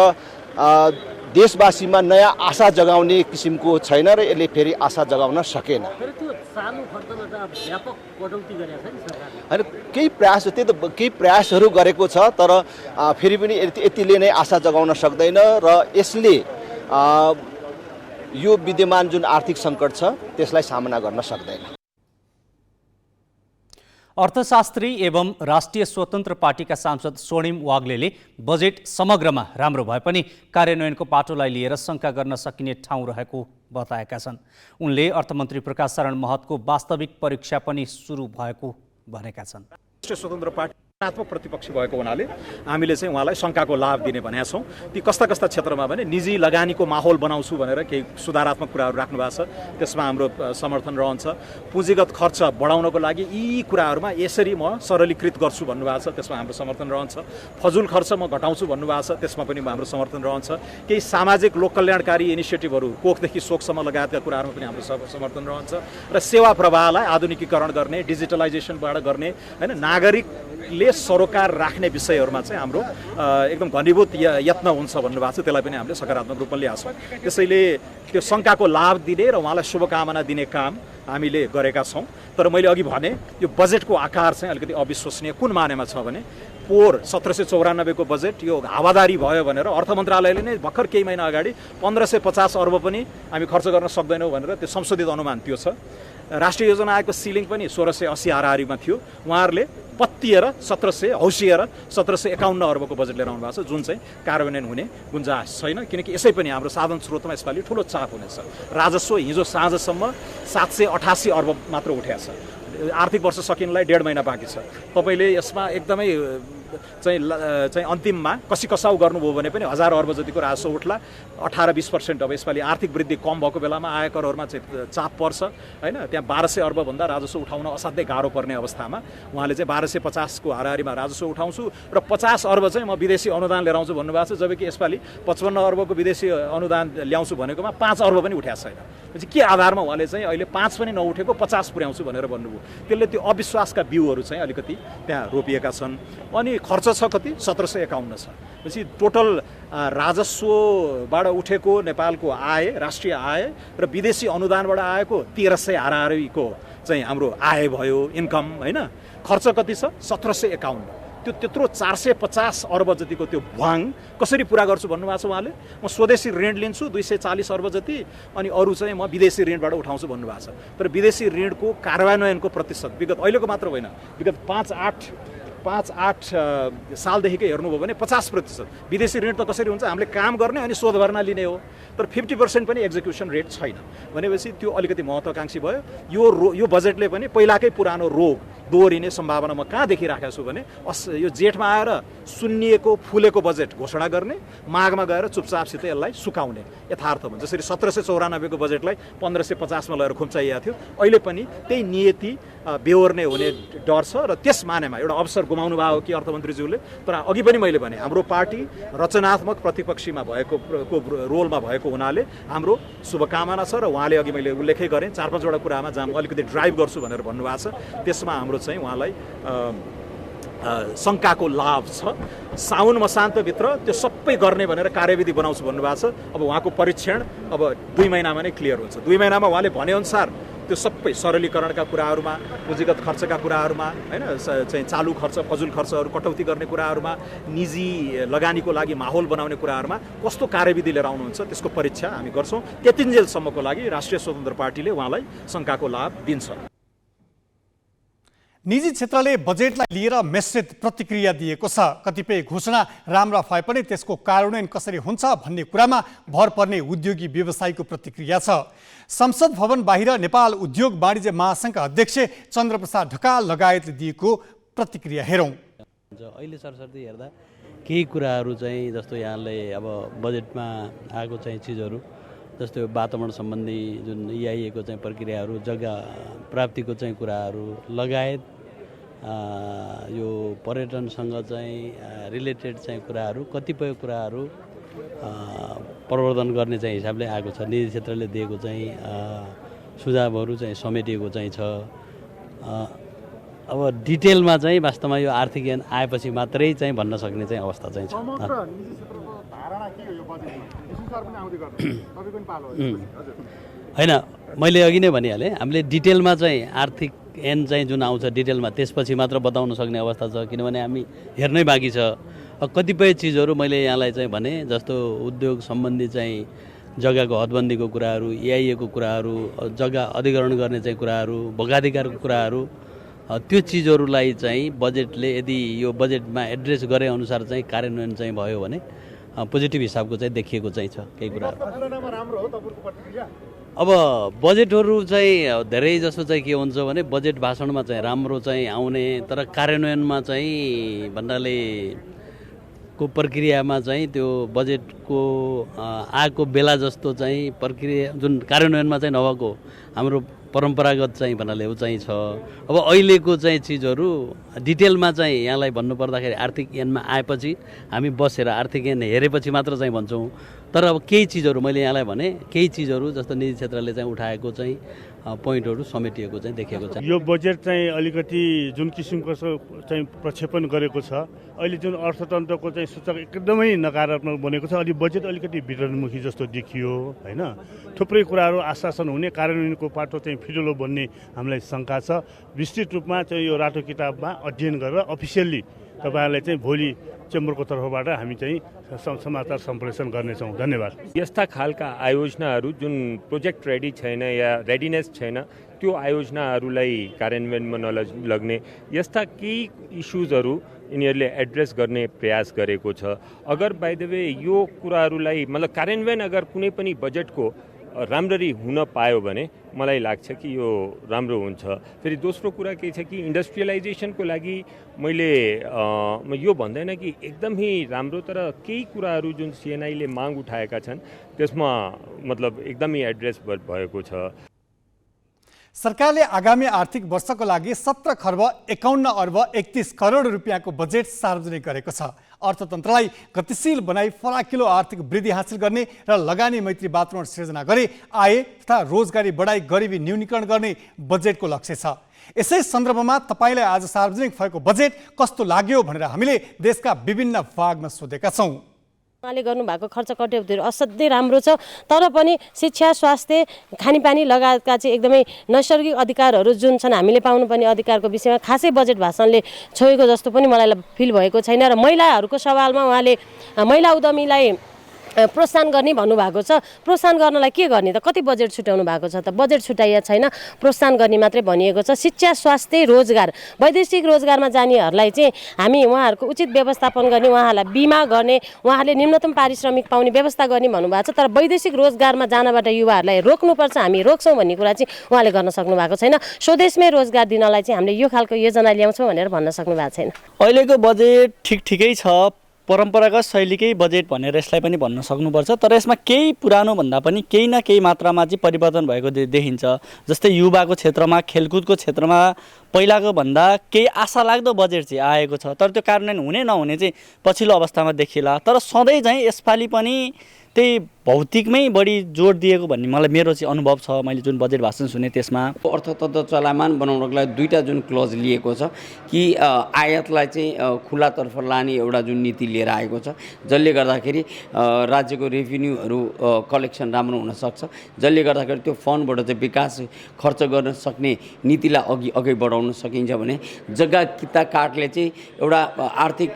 देशवासीमा नयाँ आशा जगाउने किसिमको छैन र यसले फेरि आशा जगाउन सकेन। होइन, केही प्रयास, त्यही त केही प्रयासहरू गरेको छ तर फेरि पनि यतिले नै आशा जगाउन सक्दैन र यसले यो विद्यमान जुन आर्थिक सङ्कट छ त्यसलाई सामना गर्न सक्दैन। अर्थशास्त्री एवं राष्ट्रिय स्वतन्त्र पार्टीका सांसद स्वर्णिम वाग्लेले बजेट समग्रमा राम्रो भए पनि कार्यान्वयनको पाटोलाई लिएर शङ्का गर्न सकिने ठाउँ रहेको बताएका छन्। उनले अर्थमन्त्री प्रकाश शरण महतको वास्तविक परीक्षा पनि सुरु भएको भनेका छन्। राष्ट्रिय स्वतन्त्र पार्टी सकारात्मक प्रतिपक्ष भएको हुनाले हामीले चाहिँ उहाँलाई शङ्काको लाभ दिने भनेका छौँ। ती कस्ता कस्ता क्षेत्रमा भने निजी लगानीको माहौल बनाउँछु भनेर केही सुधारात्मक कुराहरू राख्नु भएको छ, त्यसमा हाम्रो समर्थन रहन्छ। पुँजीगत खर्च बढाउनको लागि यी कुराहरूमा यसरी म सरलीकृत गर्छु भन्नुभएको छ, त्यसमा हाम्रो समर्थन रहन्छ। फजुल खर्च म घटाउँछु भन्नुभएको छ, त्यसमा पनि हाम्रो समर्थन रहन्छ। केही सामाजिक लोक कल्याणकारी इनिसिएटिभहरू कोखदेखि सोखसम्म लगायतका कुराहरूमा पनि हाम्रो समर्थन रहन्छ र सेवा प्रवाहलाई आधुनिकीकरण गर्ने, डिजिटलाइजेसनबाट गर्ने, होइन, नागरिकले सरोकार राख्ने विषयहरूमा चाहिँ हाम्रो एकदम घनीभूत यत्न हुन्छ भन्नुभएको छ, त्यसलाई पनि हामीले सकारात्मक रूपमा ल्याएको छौँ। त्यसैले त्यो शङ्काको लाभ दिने र उहाँलाई शुभकामना दिने काम हामीले गरेका छौँ। तर मैले अघि भने यो बजेटको आकार चाहिँ अलिकति अविश्वसनीय कुन मानेमा छ भने पोहोर 1794 को बजेट यो हावादारी भयो भनेर अर्थ मन्त्रालयले नै भर्खर केही महिना अगाडि 1550 अर्ब पनि हामी खर्च गर्न सक्दैनौँ भनेर त्यो संशोधित अनुमान त्यो छ। राष्ट्रिय योजना आयोगको सिलिङ पनि 1680 हाराहारीमा थियो। उहाँहरूले पत्तिएर 1751 अर्बको बजेट लिएर आउनु भएको छ, जुन चाहिँ कार्यान्वयन हुने गुन्जाइस छैन, किनकि यसै पनि हाम्रो साधन स्रोतमा यसपालि ठुलो चाप हुनेछ। राजस्व हिजो साँझसम्म 788 अर्ब मात्र उठेको छ। आर्थिक वर्ष सकिनलाई 1.5 महिना बाँकी छ। तपाईँले यसमा एकदमै चाहिँ अन्तिममा कसाउ गर्नुभयो भने पनि 1000 अर्ब जतिको राजस्व उठ्ला। 18-20% अब यसपालि आर्थिक वृद्धि कम भएको बेलामा आयकरहरूमा चाहिँ चाप पर्छ होइन। त्यहाँ 1200 अर्बभन्दा राजस्व उठाउन असाध्यै गाह्रो पर्ने अवस्थामा उहाँले चाहिँ 1250 को हाराहारीमा राजस्व उठाउँछु र 50 अर्ब चाहिँ म विदेशी अनुदान लिएर आउँछु भन्नुभएको छ, जबकि यसपालि 55 अर्बको विदेशी अनुदान ल्याउँछु भनेकोमा 5 अर्ब पनि उठाएको छैन। पछि के आधारमा उहाँले चाहिँ अहिले 5 पनि नउठेको 50 पुर्याउँछु भनेर भन्नुभयो। त्यसले त्यो अविश्वासका बिउहरू चाहिँ अलिकति त्यहाँ रोपिएका छन्। अनि खर्च छ कति? 1751 छ। पछि टोटल राजस्वबाट उठेको नेपालको आय, राष्ट्रिय आय र विदेशी अनुदानबाट आएको 1300 हाराहारीको चाहिँ हाम्रो आय भयो, इन्कम होइन। खर्च कति छ? 1751। त्यो त्यत्रो 450 अर्ब जतिको त्यो भुवाङ कसरी पुरा गर्छु भन्नुभएको छ उहाँले। म स्वदेशी ऋण लिन्छु 240 अर्ब जति, अनि अरू चाहिँ म विदेशी ऋणबाट उठाउँछु भन्नुभएको छ। तर विदेशी ऋणको कार्यान्वयनको प्रतिशत विगत अहिलेको मात्र होइन, विगत 5-8 सालदेखिकै हेर्नुभयो भने 50%। विदेशी ऋण त कसरी हुन्छ? हामीले काम गर्ने अनि शोध भर्ना लिने हो, तर 50% पनि एक्जिक्युसन रेट छैन भनेपछि त्यो अलिकति महत्त्वाकांक्षी भयो। यो बजेटले पनि पहिलाकै पुरानो रोग दोहोरिने सम्भावना म कहाँ देखिराखेको छु भने यो जेठमा आएर सुन्निएको फुलेको बजेट घोषणा गर्ने, माघमा गएर चुपचापसित यसलाई सुकाउने यथार्थ हुन्छ। जसरी 1794 को बजेटलाई 1550 मा लगेर खुम्चाइएको थियो, अहिले पनि त्यही नियति बेहोर्ने हुने डर छ र त्यस मानेमा एउटा अवसर गुमाउनु भयो कि अर्थमन्त्रीज्यूले। तर अघि पनि मैले भने हाम्रो पार्टी रचनात्मक प्रतिपक्षीमा भएको रोलमा भएको हुनाले हाम्रो शुभकामना छ र उहाँले अघि मैले उल्लेखै गरेँ 4-5 वटा कुरामा जहाँ अलिकति ड्राइभ गर्छु भनेर भन्नुभएको छ, त्यसमा हाम्रो चाहिँ उहाँलाई शङ्काको लाभ छ। साउन मसान्तभित्र त्यो सबै गर्ने भनेर कार्यविधि बनाउँछु भन्नुभएको छ। अब उहाँको परीक्षण अब 2 महिनामा नै क्लियर हुन्छ। 2 महिनामा उहाँले भनेअनुसार त्यो सबै सरलीकरणका कुराहरूमा, पुँजीगत खर्चका कुराहरूमा होइन, चाहिँ चालु खर्च, फजुल खर्चहरू कटौती गर्ने कुराहरूमा, निजी लगानीको लागि माहौल बनाउने कुराहरूमा कस्तो कार्यविधि लिएर आउनुहुन्छ त्यसको परीक्षा हामी गर्छौँ। त्यतिन्जेलसम्मको लागि राष्ट्रिय स्वतन्त्र पार्टीले उहाँलाई शङ्काको लाभ दिन्छ। निजी क्षेत्रले बजेटलाई लिएर मिश्रित प्रतिक्रिया दिएको छ। कतिपय घोषणा राम्रा भए पनि त्यसको कार्यान्वयन कसरी हुन्छ भन्ने कुरामा भर पर्ने उद्योगी व्यवसायीको प्रतिक्रिया छ। संसद भवन बाहिर नेपाल उद्योग वाणिज्य महासङ्घका अध्यक्ष चन्द्रप्रसाद ढकाल लगायतले दिएको प्रतिक्रिया हेरौँ। अहिले सरसर्ती हेर्दा केही कुराहरू चाहिँ जस्तो यहाँले अब बजेटमा आएको चाहिँ चिजहरू जस्तो वातावरण सम्बन्धी जुन EIA को चाहिँ प्रक्रियाहरू, जग्गा प्राप्तिको चाहिँ कुराहरू लगायत यो पर्यटनसँग चाहिँ रिलेटेड चाहिँ कुराहरू, कतिपय कुराहरू प्रवर्धन गर्ने चाहिँ हिसाबले आएको छ। निजी क्षेत्रले दिएको चाहिँ सुझावहरू चाहिँ समेटिएको चाहिँ छ। अब डिटेलमा चाहिँ वास्तवमा यो आर्थिक ऐन आएपछि मात्रै चाहिँ भन्न सक्ने चाहिँ अवस्था चाहिँ छ। होइन, मैले अघि नै भनिहालेँ, हामीले डिटेलमा चाहिँ आर्थिक ऐन चाहिँ जुन आउँछ डिटेलमा त्यसपछि मात्र बताउन सक्ने अवस्था छ, किनभने हामी हेर्नै बाँकी छ। कतिपय चिजहरू मैले यहाँलाई चाहिँ भने जस्तो उद्योग सम्बन्धी चाहिँ जग्गाको हदबन्दीको कुराहरू, EIA को कुराहरू, जग्गा अधिग्रहण गर्ने चाहिँ कुराहरू, भोगाधिकारको कुराहरू, त्यो चिजहरूलाई चाहिँ बजेटले यदि यो बजेटमा एड्रेस गरे अनुसार चाहिँ कार्यान्वयन चाहिँ भयो भने पोजिटिभ हिसाबको चाहिँ देखिएको चाहिँ छ केही कुराहरू। अब बजेटहरू चाहिँ धेरै जसो चाहिँ के हुन्छ भने बजेट भाषणमा चाहिँ राम्रो चाहिँ आउने, तर कार्यान्वयनमा चाहिँ भन्नाले को प्रक्रियामा चाहिँ त्यो बजेटको आएको बेला जस्तो चाहिँ प्रक्रिया जुन कार्यान्वयनमा चाहिँ नभएको हाम्रो परम्परागत चाहिँ भन्नाले ऊ चाहिँ छ। अब अहिलेको चाहिँ चिजहरू डिटेलमा चाहिँ यहाँलाई भन्नुपर्दाखेरि आर्थिक ऐनमा आएपछि हामी बसेर आर्थिक ऐन हेरेपछि मात्र चाहिँ भन्छौँ। तर अब केही चिजहरू मैले यहाँलाई भने केही चिजहरू जस्तो निजी क्षेत्रले चाहिँ उठाएको चाहिँ पोइन्टहरू समेटिएको चाहिँ देखिएको छ। यो बजेट चाहिँ अलिकति जुन किसिमको चाहिँ प्रक्षेपण गरेको छ, अहिले जुन अर्थतन्त्रको चाहिँ सूचक एकदमै नकारात्मक बनेको छ। अलि बजेट अलिकति वितरणमुखी जस्तो देखियो होइन। थुप्रै कुराहरू आश्वासन हुने, कार्यान्वयनको पाटो चाहिँ फिटलो बन्ने हामीलाई शङ्का छ। विस्तृत रूपमा चाहिँ यो रातो किताबमा अध्ययन गरेर अफिसियल्ली तपाईँहरूलाई चाहिँ भोलि चेम्बरको तर्फबाट हामी चाहिँ समाचार सम्प्रेषण गर्नेछौँ। धन्यवाद। यस्ता खालका आयोजनाहरू जुन प्रोजेक्ट रेडी छैन या रेडिनेस छैन त्यो आयोजनाहरूलाई कार्यान्वयनमा नलग्ने यस्ता केही इस्युजहरू यिनीहरूले एड्रेस गर्ने प्रयास गरेको छ। अगर बाइ द वे यो कुराहरूलाई मतलब कार्यान्वयन अगर कुनै पनि बजेटको राम्ररी हुन पायो भने मलाई लाग्छ कि यो राम्रो हुन्छ। फेरि दोस्रो कुरा के छ कि इन्डस्ट्रियलाइजेसनको लागि मैले यो भन्दैन कि एकदमै राम्रो, तर केही कुराहरू जुन सिएनआईले माग उठाएका छन् त्यसमा मतलब एकदमै एड्रेस भएको छ। सरकारले आगामी आर्थिक वर्षको लागि 17 खर्ब 51 अर्ब 31 करोड रुपियाँको बजेट सार्वजनिक गरेको छ। अर्थतन्त्रलाई गतिशील बनाई फराकिलो आर्थिक वृद्धि हासिल गर्ने र लगानी मैत्री वातावरण सिर्जना गरी आय तथा रोजगारी बढाई गरिबी न्यूनीकरण गर्ने बजेटको लक्ष्य छ। यसै सन्दर्भमा तपाईलाई आज सार्वजनिक भएको बजेट कस्तो लाग्यो भनेर हामीले देशका विभिन्न भागमा सोधेका छौँ। उहाँले गर्नुभएको खर्च कटौतीहरू असाध्यै राम्रो छ, तर पनि शिक्षा, स्वास्थ्य, खानेपानी लगायतका चाहिँ एकदमै नैसर्गिक अधिकारहरू जुन छन् हामीले पाउनुपर्ने अधिकारको विषयमा खासै बजेट भाषणले छोएको जस्तो पनि मलाई फिल भएको छैन। र महिलाहरूको सवालमा उहाँले महिला उद्यमीलाई प्रोत्साहन गर्ने भन्नुभएको छ। प्रोत्साहन गर्नलाई के गर्ने त? कति बजेट छुट्याउनु भएको छ त? बजेट छुट्याइएको छैन, प्रोत्साहन गर्ने मात्रै भनिएको छ। शिक्षा, स्वास्थ्य, रोजगार, वैदेशिक रोजगारमा जानेहरूलाई चाहिँ हामी उहाँहरूको उचित व्यवस्थापन गर्ने, उहाँहरूलाई बिमा गर्ने, उहाँहरूले न्यूनतम पारिश्रमिक पाउने व्यवस्था गर्ने भन्नुभएको छ। तर वैदेशिक रोजगारमा जानबाट युवाहरूलाई रोक्नुपर्छ, हामी रोक्छौँ भन्ने कुरा चाहिँ उहाँले गर्न सक्नु भएको छैन। स्वदेशमै रोजगार दिनलाई चाहिँ हामीले यो खालको योजना ल्याउँछौँ भनेर भन्न सक्नु भएको छैन। अहिलेको बजेट ठिकै छ, परम्परागत शैलीकै बजेट भनेर यसलाई पनि भन्न सक्नुपर्छ। तर यसमा केही पुरानो भन्दा पनि केही न केही मात्रामा चाहिँ परिवर्तन भएको देखिन्छ। जस्तै युवाको क्षेत्रमा, खेलकुदको क्षेत्रमा पहिलाको भन्दा केही आशा लाग्दो बजेट चाहिँ आएको छ, तर त्यो कार्यान्वयन हुने नहुने चाहिँ पछिल्लो अवस्थामा देखिएला। तर सधैँ चाहिँ यसपालि पनि त्यही भौतिकमै बढी जोड दिएको भन्ने मलाई मेरो चाहिँ अनुभव छ। मैले जुन बजेट भाषण सुने त्यसमा अर्थतन्त्र चलायमान बनाउनको लागि दुईटा जुन क्लज लिएको छ कि आयातलाई चाहिँ खुलातर्फ लाने एउटा जुन नीति लिएर आएको छ, जसले गर्दाखेरि राज्यको रेभिन्यूहरू कलेक्सन राम्रो हुनसक्छ, जसले गर्दाखेरि त्यो फन्डबाट चाहिँ विकास खर्च गर्न सक्ने नीतिलाई अघि बढाउन सकिन्छ भने जग्गा किता काटले चाहिँ एउटा आर्थिक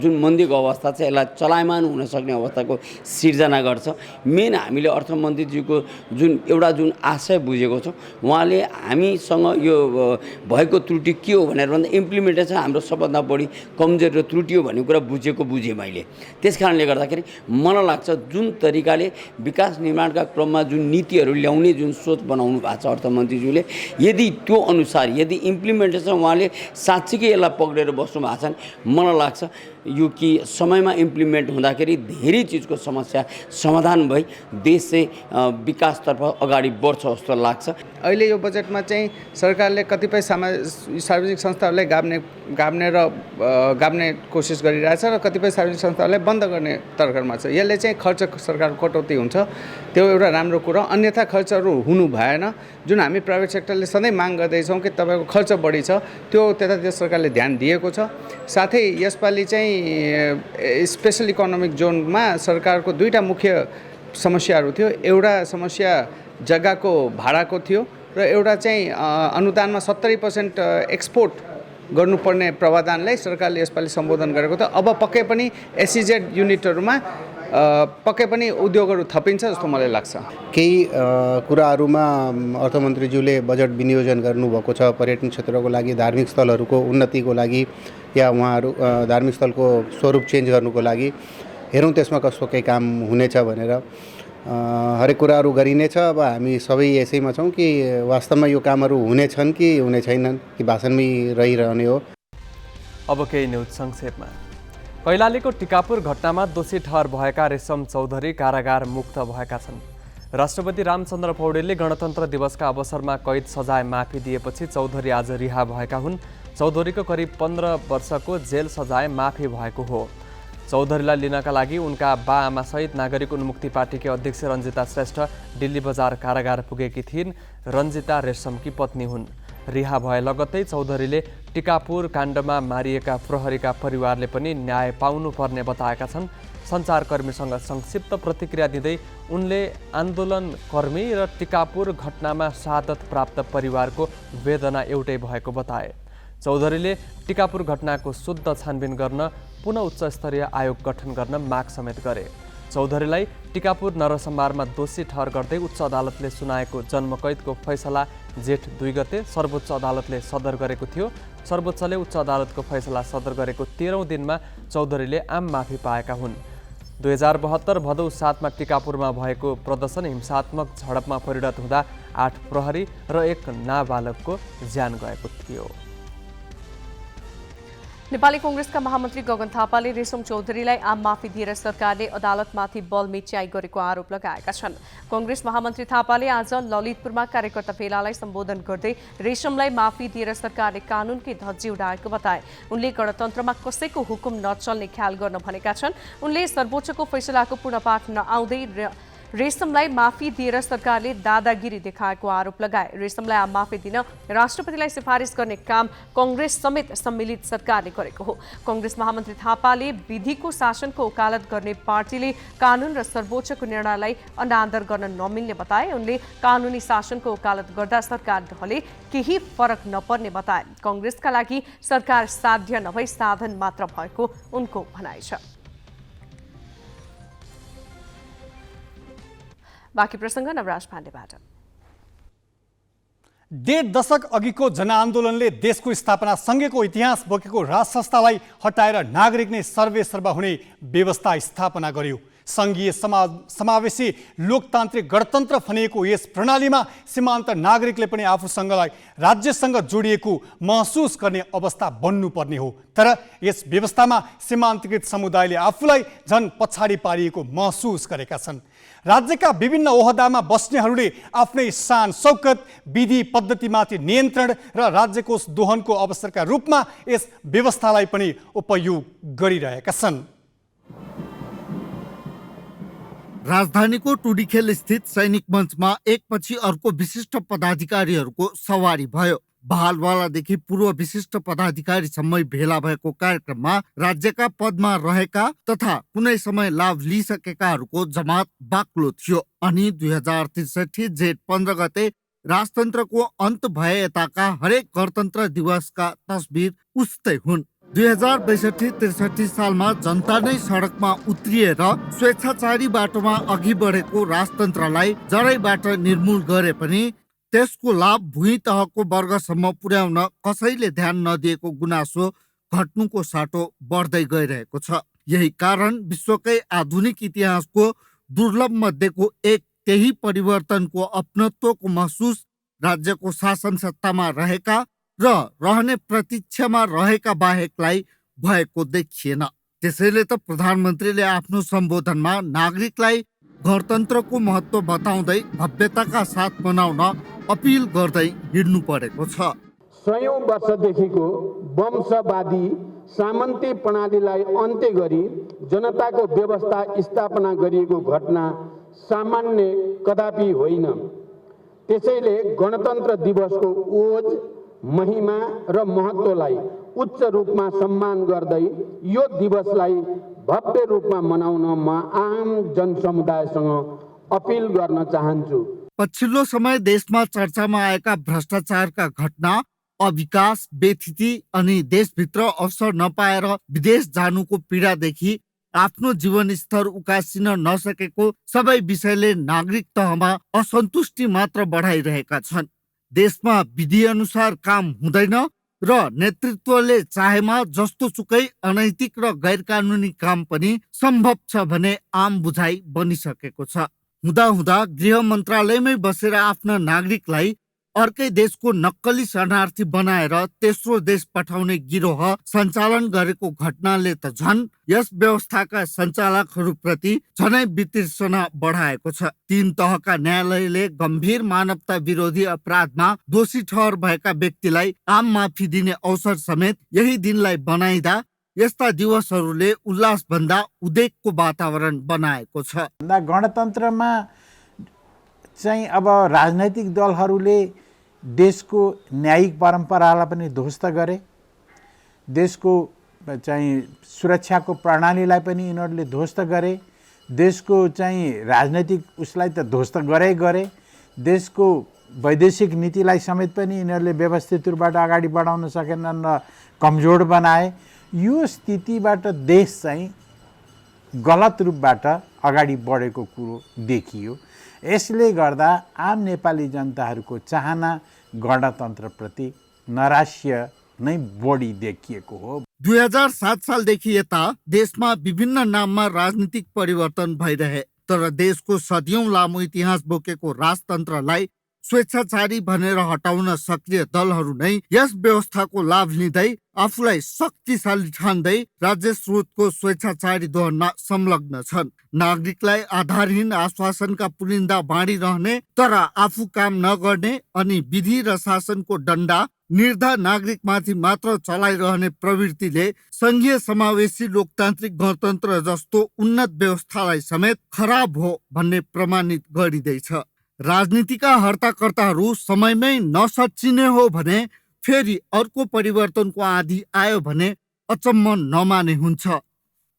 जुन मन्दीको अवस्था छ यसलाई चलायमान हुन सक्ने अवस्थाको सिर्जना गर्छ। मेन हामीले अर्थमन्त्रीज्यूको जुन आशय बुझेको छौँ, उहाँले हामीसँग यो भएको त्रुटि के हो भनेर भन्दा इम्प्लिमेन्टेसन हाम्रो सबभन्दा बढी कमजोरी र त्रुटि हो भन्ने कुरा बुझेँ मैले। त्यस कारणले गर्दाखेरि मलाई लाग्छ जुन तरिकाले विकास निर्माणका क्रममा जुन नीतिहरू ल्याउने जुन सोच बनाउनु भएको छ अर्थमन्त्रीज्यूले, यदि त्यो अनुसार यदि इम्प्लिमेन्टेसन उहाँले साँच्चीकै यसलाई पक्रेर बस्नु भएको छ मलाई लाग्छ यो कि समयमा इम्प्लिमेन्ट हुँदाखेरि धेरै चिजको समस्या समाधान भई देश चाहिँ विकासतर्फ अगाडि बढ्छ जस्तो लाग्छ। अहिले यो बजेटमा चाहिँ सरकारले कतिपय सार्वजनिक संस्थाहरूलाई गाब्ने कोसिस गरिरहेछ र कतिपय सार्वजनिक संस्थाहरूलाई बन्द गर्ने तर्खरमा छ। यसले चाहिँ खर्च सरकारको कटौती हुन्छ, त्यो एउटा राम्रो कुरा। अन्यथा खर्चहरू हुनु भएन। जुन हामी प्राइभेट सेक्टरले सधैँ माग गर्दैछौँ कि तपाईँको खर्च बढी छ, त्यो त्यतातिर सरकारले ध्यान दिएको छ। साथै यसपालि चाहिँ स्पेशल इकोनोमिक जोनमा सरकारको दुईटा मुख्य समस्याहरू थियो। एउटा समस्या जग्गाको भाडाको थियो र एउटा चाहिँ अनुदानमा 70% एक्सपोर्ट गर्नुपर्ने प्रावधानलाई सरकारले यसपालि सम्बोधन गरेको थियो। अब पक्कै पनि एसइजेड युनिटहरूमा पक्कै पनि उद्योगहरू थपिन्छ जस्तो मलाई लाग्छ। केही कुराहरूमा अर्थमन्त्रीज्यूले बजेट विनियोजन गर्नुभएको छ पर्यटन क्षेत्रको लागि, धार्मिक स्थलहरूको उन्नतिको लागि या उहाँहरू धार्मिक स्थलको स्वरूप चेन्ज गर्नुको लागि। हेरौँ त्यसमा कस्तो केही काम हुनेछ भनेर। हरेक कुराहरू गरिनेछ। अब हामी सबै यसैमा छौँ कि वास्तवमा यो कामहरू हुनेछन् कि हुने छैनन् कि भाषणमै रहिरहने हो। अब केही न्युज संक्षेपमा। कैलालीको टिकापुर घटनामा दोषी ठहर भएका रेशम चौधरी कारागार मुक्त भएका छन्। राष्ट्रपति रामचन्द्र पौडेलले गणतन्त्र दिवसका अवसरमा कैद सजाय माफी दिएपछि चौधरी आज रिहा भएका हुन्। चौधरीको करिब 15 वर्षको जेल सजाय माफी भएको हो। चौधरीलाई लिनका लागि उनका बाआमासहित नागरिक उन्मुक्ति पार्टीकी अध्यक्ष रञ्जिता श्रेष्ठ दिल्ली बजार कारागार पुगेकी थिइन्। रञ्जिता रेशमकी पत्नी हुन्। रिहा भए लगत्तै चौधरीले टिकापुर काण्डमा मारिएका प्रहरीका परिवारले पनि न्याय पाउनुपर्ने बताएका छन्। सञ्चारकर्मीसँग संक्षिप्त प्रतिक्रिया दिँदै उनले आन्दोलनकर्मी र टिकापुर घटनामा शहादत प्राप्त परिवारको वेदना एउटै भएको बताए। चौधरीले टिकापुर घटनाको शुद्ध छानबिन गर्न पुनः उच्च स्तरीय आयोग गठन गर्न माग समेत गरे। चौधरीलाई टिकापुर नरसंहारमा दोषी ठहर गर्दै उच्च अदालतले सुनाएको जन्मकैदको फैसला जेठ 2 गते सर्वोच्च अदालतले सदर गरेको थियो। सर्वोच्चले उच्च अदालतको फैसला सदर गरेको 13औं दिनमा चौधरीले आम माफी पाएका हुन्। 2072 भदौ 7 मा टिकापुरमा भएको प्रदर्शन हिंसात्मक झडपमा परिणत हुँदा 8 प्रहरी र 1 नाबालकको ज्यान गएको थियो। नेपाली कांग्रेसका महामन्त्री गगन थापाले रेशम चौधरीलाई आम माफी दिएर सरकारले अदालतमाथि बल मिच्याइ गरेको आरोप लगाएका छन्। कांग्रेस महामन्त्री थापाले आज ललितपुरमा कार्यकर्ता भेलालाई सम्बोधन गर्दै रेशमलाई माफी दिएर सरकारले कानूनकै धज्जी उडाएको बताए। उनले गणतन्त्रमा कसैको हुकुम नचल्ने ख्याल गर्न भनेका छन्। उनले सर्वोच्चको फैसलाको पूर्णपाठ नआउँदै रेशमलाई माफी दिएर सरकारले दादागिरी देखाएको आरोप लगाए। रेशमलाई आम माफी दिन राष्ट्रपतिलाई सिफारिस गर्ने काम कांग्रेस समेत सम्मिलित सरकारले गरेको हो। कांग्रेस महामन्त्री थापाले विधिको शासनको वकालत गर्ने पार्टीले कानून र सर्वोच्चको निर्णयलाई अनादर गर्न नमिल्ने बताए। उनले कानूनी शासनको वकालत गर्दा सरकारले केही फरक नपर्ने बताए। कांग्रेसका लागि सरकार साध्य नभई साधन मात्र भएको उनको भनाइ छ। बाँकी प्रसङ्ग नवराज पाण्डेबाट। 1.5 दशक अघिको जनआन्दोलनले देशको स्थापना सँगैको इतिहास बोकेको राज संस्थालाई हटाएर नागरिक नै सर्वेसर्वा हुने व्यवस्था स्थापना गर्यो। संघीय समावेशी लोकतान्त्रिक गणतन्त्र भनिएको यस प्रणालीमा सीमान्त नागरिकले पनि आफूसँगलाई राज्यसँग जोडिएको महसुस गर्ने अवस्था बन्नुपर्ने हो। तर यस व्यवस्थामा सीमान्तकृत समुदायले आफूलाई झन् पछाडि पारिएको महसुस गरेका छन्। राज्यका विभिन्न ओहदामा बस्नेहरूले आफ्नै शान शौकत विधि पद्धतिमाथि नियन्त्रण र राज्यकोष दोहनको अवसरका रूपमा यस व्यवस्थालाई पनि उपयोग गरिरहेका छन्। राजधानीको टुडीखेल स्थित सैनिक मञ्चमा एकपछि अर्को विशिष्ट पदाधिकारीहरूको सवारी भयो। बहालवालादेखि पूर्व विशिष्ट पदाधिकारीसम्म भेला भएको कार्यक्रममा राज्यका पदमा रहेका तथा कुनै समय लाभ लिइसकेकाहरूको जमात बाक्लो थियो। अनि 2063 जेठ 15 गते राजतन्त्रको अन्त भए यताका हरेक गणतन्त्र दिवसका तस्बिर उस्तै हुन्। 2062-63 सालमा जनता नै सडकमा उत्रिएर स्वेच्छाचारी बाटोमा अघि बढेको राजतन्त्रलाई जरैबाट निर्मूल गरे पनि त्यसको लाभ भुइँ तहको वर्गसम्म पुर्याउन कसैले ध्यान नदिएको गुनासो घट्नुको साटो बढ्दै गइरहेको छ। यही कारण विश्वकै आधुनिक इतिहासको दुर्लभ मध्येको एक त्यही परिवर्तनको अपनत्वको महसुस राज्यको शासन सत्तामा रहेका र रहने प्रतीक्षामा रहेका बाहेकलाई भएको देखिएन। त्यसैले त प्रधानमन्त्रीले आफ्नो सम्बोधनमा नागरिकलाई गणतन्त्रको महत्त्व बताउँदै भव्यताका साथ मनाउन अपिल गर्दै हिँड्नु परेको छ। सयौं वर्षदेखिको वंशवादी सामन्ती प्रणालीलाई अन्त्य गरी जनताको व्यवस्था स्थापना गरिएको घटना सामान्य कदापि होइन। त्यसैले गणतन्त्र दिवसको ओज महिमा र महत्त्वलाई उच्च रूपमा सम्मान गर्दै यो दिवसलाई भव्य रूपमा मनाउन म आम जनसमुदायसँग अपिल गर्न चाहन्छु। पछिल्लो समय देशमा चर्चामा आएका भ्रष्टाचारका घटना, अविकास, बेथिति अनि देशभित्र अवसर नपाएर विदेश जानुको पीडादेखि आफ्नो जीवनस्तर उकासिन नसकेको सबै विषयले नागरिक तहमा असन्तुष्टि मात्र बढाइरहेका छन्। देशमा विधि अनुसार काम हुँदैन र नेतृत्वले चाहेमा जस्तो सुकै अनैतिक र गैर कानुनी काम पनि सम्भव छ भने आम बुझाइ बनिसकेको छ। हुँदा गृह मन्त्रालयमै बसेर आफ्ना नागरिकलाई अर्कै देशको नक्कली शरणार्थी बनाएर तेस्रो देश पठाउने गिरोह सञ्चालन गरेको घटनाले त झन् यस व्यवस्थाका सञ्चालकहरूप्रति झनै वितृष्णा बढाएको छ। 3 तहका न्यायालयले गम्भीर मानवता विरोधी अपराधमा दोषी ठहर भएका व्यक्तिलाई आम माफी दिने अवसर समेत यही दिनलाई बनाइदा यस्ता दिवसहरूले उल्लासभन्दा उद्वेगको वातावरण बनाएको छ। गणतन्त्रमा चाहिँ अब राजनैतिक दलहरूले देशको न्यायिक परम्परालाई पनि ध्वस्त गरे, देशको चाहिँ सुरक्षाको प्रणालीलाई पनि यिनीहरूले ध्वस्त गरे, देशको चाहिँ राजनैतिक उसलाई त ध्वस्त गरे, देशको वैदेशिक नीतिलाई समेत पनि यिनीहरूले व्यवस्थित रूपबाट अगाडि बढाउन सकेनन् र कमजोर बनाए। यो स्थितिबाट देश चाहिँ गलत रूपबाट अगाडि बढेको कुरो देखियो। यसले गर्दा आम नेपाली जनताहरूको चाहना गणतन्त्रप्रति नराश्य नै बढी देखिएको हो। 2007 सालदेखि यता देशमा विभिन्न नाममा राजनीतिक परिवर्तन भइरहे, तर देशको सदियौं लामो इतिहास बोकेको राजतन्त्रलाई स्वेच्छाचारी भनेर हटाउन सक्रिय दलहरू नै यस व्यवस्थाको लाभ लिँदै आफूलाई शक्तिशाली ठान्दै राज्य स्रोतको स्वेच्छाचारी दोहनमा संलग्न छन्। नागरिकलाई आधारहीन आश्वासनका पुलिन्दा बाँडिरहने तर आफू काम नगर्ने अनि विधि र शासनको डण्डा निर्धर नागरिकमाथि मात्र चलाइरहने प्रवृत्तिले संघीय समावेशी लोकतान्त्रिक गणतन्त्र जस्तो उन्नत व्यवस्थालाई समेत खराब हो भन्ने प्रमाणित गरिँदैछ। राजनीतिका हर्ताकर्ताहरू समयमै नसच्चिने हो भने फेरि अर्को परिवर्तनको आँधी आयो भने अचम्म नमाने हुन्छ।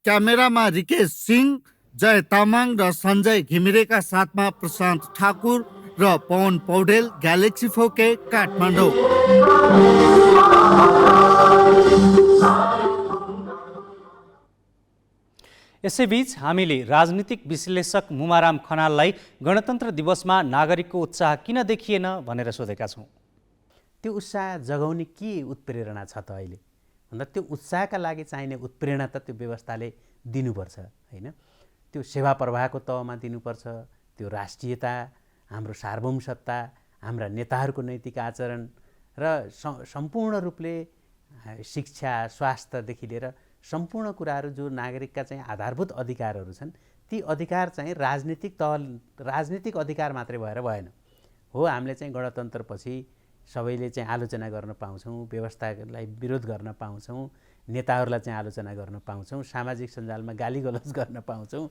क्यामेरामा रिकेश सिंह, जय तामाङ र सञ्जय घिमिरेका साथमा प्रशान्त ठाकुर र पवन पौडेल, ग्यालेक्सी फोके, काठमाडौँ। यसैबीच हामीले राजनीतिक विश्लेषक मुमाराम खनाललाई गणतन्त्र दिवसमा नागरिकको उत्साह किन देखिएन भनेर सोधेका छौँ। त्यो उत्साह जगाउने के उत्प्रेरणा छ त अहिले भन्दा त्यो उत्साहका लागि चाहिने उत्प्रेरणा त त्यो व्यवस्थाले दिनुपर्छ होइन। त्यो सेवा प्रवाहको तहमा दिनुपर्छ। त्यो राष्ट्रियता, हाम्रो सार्वभौमसत्ता, हाम्रा नेताहरूको नैतिक आचरण र सम्पूर्ण रूपले शिक्षा, स्वास्थ्यदेखि लिएर सम्पूर्ण कुराहरू जो नागरिकका चाहिँ आधारभूत अधिकारहरू छन् ती अधिकार चाहिँ राजनीतिक अधिकार मात्रै भएर भएन हो। हामीले चाहिँ गणतन्त्रपछि सबैले चाहिँ आलोचना गर्न पाउँछौँ, व्यवस्थालाई विरोध गर्न पाउँछौँ, नेताहरूलाई चाहिँ आलोचना गर्न पाउँछौँ, सामाजिक सञ्जालमा गालीगलौज गर्न पाउँछौँ,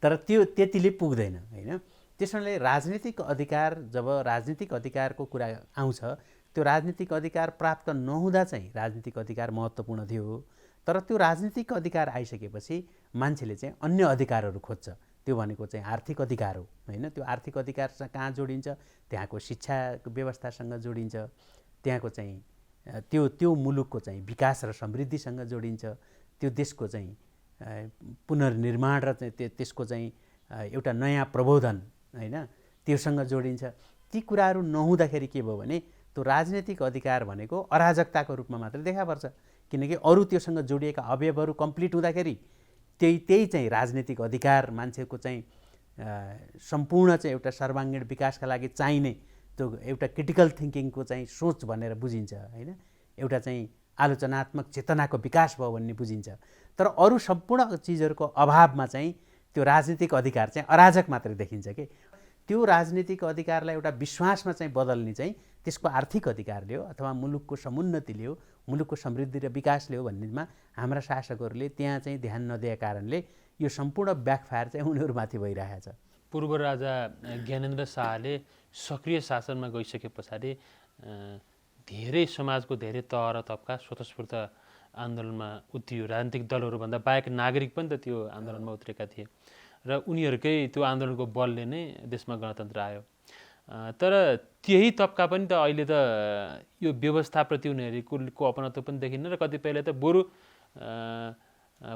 तर त्यो त्यतिले पुग्दैन होइन। त्यसैले राजनीतिक अधिकार, जब राजनीतिक अधिकारको कुरा आउँछ त्यो राजनीतिक अधिकार प्राप्त नहुँदा चाहिँ राजनीतिक अधिकार महत्त्वपूर्ण थियो। तर त्यो राजनीतिक अधिकार आइसकेपछि मान्छेले चाहिँ अन्य अधिकारहरू खोज्छ। त्यो भनेको चाहिँ आर्थिक अधिकार हो होइन। त्यो आर्थिक अधिकारसँग कहाँ जोडिन्छ? त्यहाँको शिक्षाको व्यवस्थासँग जोडिन्छ, त्यहाँको चाहिँ त्यो मुलुकको चाहिँ विकास र समृद्धिसँग जोडिन्छ, त्यो देशको चाहिँ पुनर्निर्माण र त्यसको चाहिँ एउटा नयाँ प्रबोधन होइन त्योसँग जोडिन्छ। ती कुराहरू नहुँदाखेरि के भयो भने त्यो राजनीतिक अधिकार भनेको अराजकताको रूपमा मात्रै देखा पर्छ, किनकि अरू त्योसँग जोडिएका अवयवहरू कम्प्लिट हुँदाखेरि त्यही चाहिँ राजनीतिक अधिकार मान्छेको चाहिँ सम्पूर्ण चाहिँ एउटा सर्वाङ्गीण विकासका लागि चाहिने त्यो एउटा क्रिटिकल थिङ्किङको चाहिँ सोच भनेर बुझिन्छ होइन। एउटा चाहिँ आलोचनात्मक चेतनाको विकास भयो भन्ने बुझिन्छ। तर अरू सम्पूर्ण चिजहरूको अभावमा चाहिँ त्यो राजनीतिक अधिकार चाहिँ अराजक मात्रै देखिन्छ कि। त्यो राजनीतिक अधिकारलाई एउटा विश्वासमा चाहिँ बदल्ने चाहिँ त्यसको आर्थिक अधिकारले हो अथवा मुलुकको समुन्नतिले हो, मुलुकको समृद्धि र विकासले हो भन्नेमा हाम्रा शासकहरूले त्यहाँ चाहिँ ध्यान नदिएका कारणले यो सम्पूर्ण ब्याकफायर चाहिँ उनीहरूमाथि भइरहेको छ। पूर्व राजा ज्ञानेन्द्र शाहले सक्रिय शासनमा गइसके पछाडि धेरै समाजको धेरै तह र तबका स्वतस्फूर्त आन्दोलनमा उत्रियो। राजनीतिक दलहरूभन्दा बाहेक नागरिक पनि त त्यो आन्दोलनमा उत्रेका थिए र उनीहरूकै त्यो आन्दोलनको बलले नै देशमा गणतन्त्र आयो। तर त्यही तबका पनि त अहिले त यो व्यवस्थाप्रति उनीहरूको अपनत्व पनि देखिन्न र कतिपयले त बरु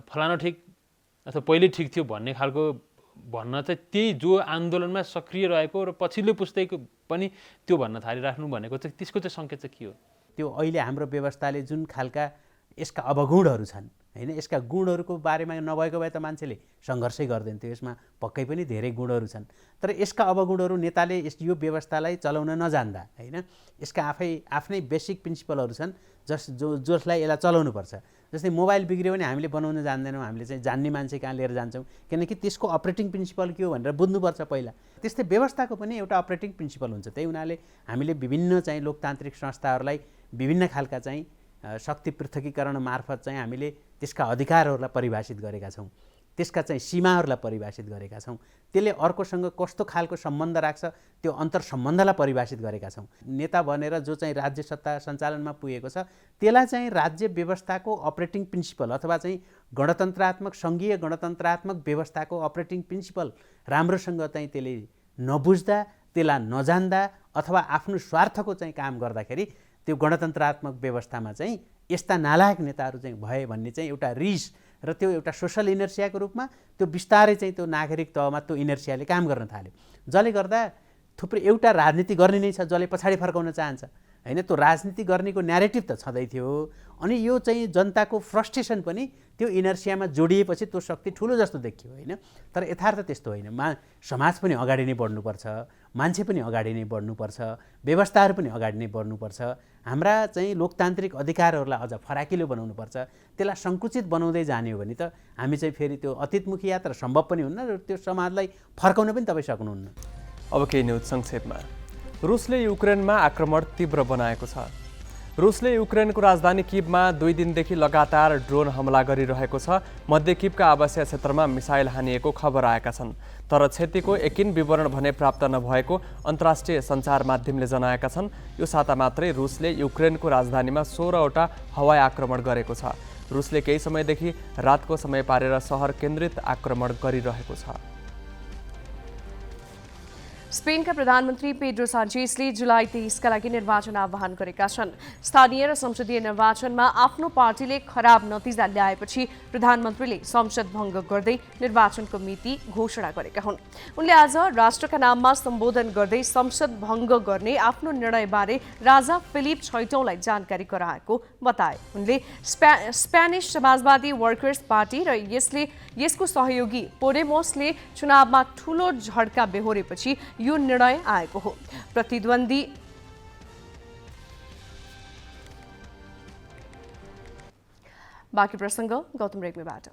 फलाना ठिक अथवा पहिले ठिक थियो भन्ने खालको भन्न चाहिँ त्यही जो आन्दोलनमा सक्रिय रहेको र पछिल्लो पुस्ताको पनि त्यो भन्न थालिराख्नु भनेको चाहिँ त्यसको चाहिँ सङ्केत चाहिँ के हो? त्यो अहिले हाम्रो व्यवस्थाले जुन खालका यसका अवगुणहरू छन् होइन, यसका गुणहरूको बारेमा नभएको भए त मान्छेले सङ्घर्षै गर्दैन थियो। यसमा पक्कै पनि धेरै गुणहरू छन्, तर यसका अवगुणहरू नेताले यो व्यवस्थालाई चलाउन नजान्दा होइन, यसका आफ्नै बेसिक प्रिन्सिपलहरू छन् जसलाई यसलाई चलाउनुपर्छ। जस्तै मोबाइल बिग्रियो भने हामीले बनाउन जान्दैनौँ, हामीले चाहिँ जान्ने मान्छे कहाँ लिएर जान्छौँ, किनकि त्यसको अपरेटिङ प्रिन्सिपल के हो भनेर बुझ्नुपर्छ पहिला। त्यस्तै व्यवस्थाको पनि एउटा अपरेटिङ प्रिन्सिपल हुन्छ। त्यही हुनाले हामीले विभिन्न चाहिँ लोकतान्त्रिक संस्थाहरूलाई विभिन्न खालका चाहिँ शक्ति पृथकीकरण मार्फत चाहिँ हामीले त्यसका अधिकारहरूलाई परिभाषित गरेका छौँ, त्यसका चाहिँ सीमाहरूलाई परिभाषित गरेका छौँ, त्यसले अर्कोसँग कस्तो खालको सम्बन्ध राख्छ त्यो अन्तर सम्बन्धलाई परिभाषित गरेका छौँ। नेता भनेर जो चाहिँ राज्य सत्ता सञ्चालनमा पुगेको छ त्यसलाई चाहिँ राज्य व्यवस्थाको अपरेटिङ प्रिन्सिपल अथवा चाहिँ गणतन्त्रात्मक सङ्घीय गणतन्त्रात्मक व्यवस्थाको अपरेटिङ प्रिन्सिपल राम्रोसँग चाहिँ त्यसले नबुझ्दा त्यसलाई नजान्दा अथवा आफ्नो स्वार्थको चाहिँ काम गर्दाखेरि त्यो गणतन्त्रात्मक व्यवस्थामा चाहिँ यस्ता नालायक नेताहरू चाहिँ भए भन्ने चाहिँ एउटा रिस र त्यो एउटा सोसल इनर्सियाको रूपमा त्यो बिस्तारै चाहिँ त्यो नागरिक तहमा त्यो इनर्सियाले काम गर्न थाल्यो, जसले गर्दा थुप्रै एउटा राजनीति गर्ने नै छ जसले पछाडि फर्काउन चाहन्छ हैन। त्यो राजनीति गर्नेको न्यारेटिभ त छँदै थियो, अनि यो चाहिँ जनताको फ्रस्ट्रेसन पनि त्यो इनर्सियामा जोडिएपछि त्यो शक्ति ठुलो जस्तो देखियो हैन। तर यथार्थ त्यस्तो होइन। समाज पनि अगाडि नै बढ्नुपर्छ, मान्छे पनि अगाडि नै बढ्नुपर्छ, व्यवस्थाहरू पनि अगाडि नै बढ्नुपर्छ। हाम्रा चाहिँ लोकतान्त्रिक अधिकारहरूलाई अझ फराकिलो बनाउनुपर्छ। त्यसलाई सङ्कुचित बनाउँदै जाने हो भने त हामी चाहिँ फेरि त्यो अतीतमुखी यात्रा सम्भव पनि हुन्न र त्यो समाजलाई फर्काउन पनि तपाईँ सक्नुहुन्न। अब केही न्युज संक्षेपमा। रुसले युक्रेनमा आक्रमण तीव्र बनाएको छ। रुसले युक्रेनको राजधानी किभमा 2 दिनदेखि लगातार ड्रोन हमला गरिरहेको छ। मध्य किभका आवासीय क्षेत्रमा मिसाइल हानिएको खबर आएका छन्, तर क्षतिको एकिन विवरण भने प्राप्त नभएको अन्तर्राष्ट्रिय सञ्चार माध्यमले जनाएका छन्। यो साता मात्रै रुसले युक्रेनको राजधानीमा 16वटा हवाई आक्रमण गरेको छ। रुसले केही समयदेखि रातको समय पारेर सहर केन्द्रित आक्रमण गरिरहेको छ। स्पेनका प्रधानमन्त्री पेड्रो सान्चेजले जुलाई 23 का लागि निर्वाचन आह्वान गरेका छन्। स्थानीय र संसदीय निर्वाचनमा आफ्नो पार्टीले खराब नतिजा ल्याएपछि प्रधानमन्त्रीले संसद भङ्ग गर्दै निर्वाचनको मिति घोषणा गरेका हुन्। उनले आज राष्ट्रका नाममा सम्बोधन गर्दै संसद भङ्ग गर्ने आफ्नो निर्णयबारे राजा फिलिप छैटौँलाई जानकारी गराएको बताए। उनले स्पेनिस समाजवादी वर्कर्स पार्टी र यसको सहयोगी पोडेमोसले चुनावमा ठूलो झड्का बेहोरेपछि यो निर्णय आएको हो। प्रतिद्वन्दी बाँकी प्रसङ्ग गौतम रेग्मीबाट।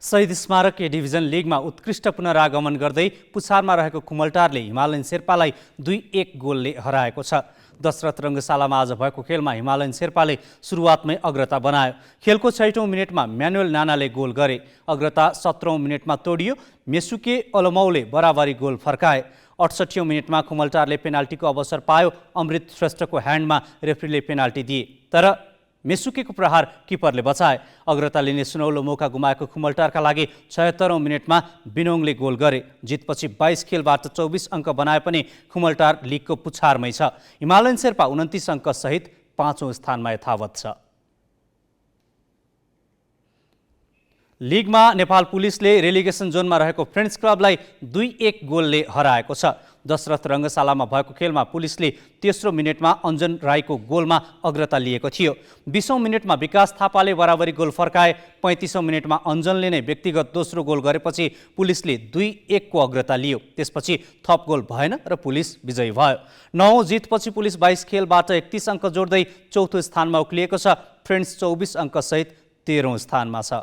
शहीद स्मारक ए डिभिजन लिगमा उत्कृष्ट पुनरागमन गर्दै पुछारमा रहेको कुमलटारले हिमालयन शेर्पालाई 2-1 गोलले हराएको छ। दशरथ रङ्गशालामा आज भएको खेलमा हिमालयन शेर्पाले सुरुवातमै अग्रता बनायो। खेलको 6औं मिनेटमा म्यानुएल नानाले गोल गरे। अग्रता 17औं मिनेटमा तोडियो। मेसुके ओलोमौले बराबरी गोल फर्काए। 68औं मिनेटमा कुमलटारले पेनाल्टीको अवसर पायो। अमृत श्रेष्ठको ह्यान्डमा रेफ्रीले पेनाल्टी दिए, तर मेसुकेको प्रहार किपरले बचाए। अग्रताले लिने सुनौलो मौका गुमाएको कुमलटारका लागि 76औं मिनेटमा बिनोङले गोल गरे। जितपछि 22 खेलबाट 24 अङ्क बनाए पनि कुमलटार लिगको पुछारमै छ। हिमालयन शेर्पा 29 अङ्क सहित 5औं स्थानमा यथावत छ। लिगमा नेपाल पुलिसले रेलिगेसन जोनमा रहेको फ्रेन्ड्स क्लबलाई 2-1 गोलले हराएको छ। दशरथ रङ्गशालामा भएको खेलमा पुलिसले तेस्रो मिनेटमा अञ्जन राईको गोलमा अग्रता लिएको थियो। 20औं मिनेटमा विकास थापाले बराबरी गोल फर्काए। 35औं मिनेटमा अञ्जनले नै व्यक्तिगत दोस्रो गोल गरेपछि पुलिसले 2-1 को अग्रता लियो। त्यसपछि थप गोल भएन र पुलिस विजयी भयो। 9औं जितपछि पुलिस 22 खेलबाट 31 अङ्क जोड्दै चौथो स्थानमा उक्लिएको छ। फ्रेन्ड्स 24 अङ्क सहित 13औं स्थानमा छ।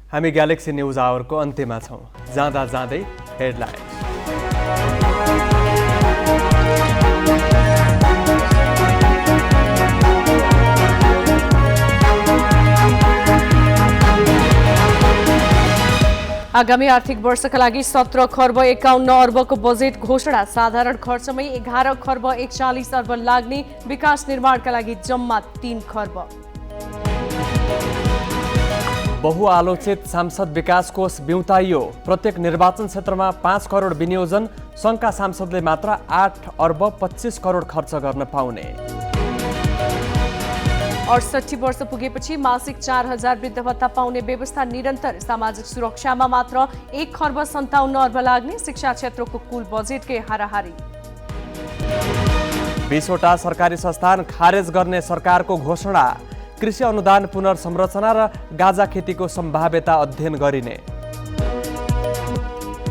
हामी ग्यालेक्सी न्युज आवरको अन्त्यमा छौँ। जाँदा जाँदै हेडलाइन्स। आगामी आर्थिक वर्षका लागि 17 खर्ब 51 अर्बको बजेट घोषणा। साधारण खर्चमै 11 खर्ब 41 अर्ब लाग्ने। विकास निर्माणका लागि जम्मा 3 खर्ब। बहुआलोचित सांसद विकास कोष बिउताइयो। प्रत्येक निर्वाचन क्षेत्रमा 5 करोड विनियोजन। सङ्घका सांसदले मात्र 8 अर्ब 25 करोड खर्च गर्न पाउने। 68 वर्ष पुगेपछि मासिक 4000 वृद्ध भत्ता पाउने व्यवस्था निरन्तर। सामाजिक सुरक्षामा मात्र 1 खर्ब 57 अर्ब लाग्ने। शिक्षा क्षेत्रको कुल बजेटकै हाराहारी। 20वटा सरकारी संस्थान खारेज गर्ने सरकारको घोषणा। कृषि अनुदान पुनर्संरचना र गाजा खेतीको सम्भाव्यता अध्ययन गरिने।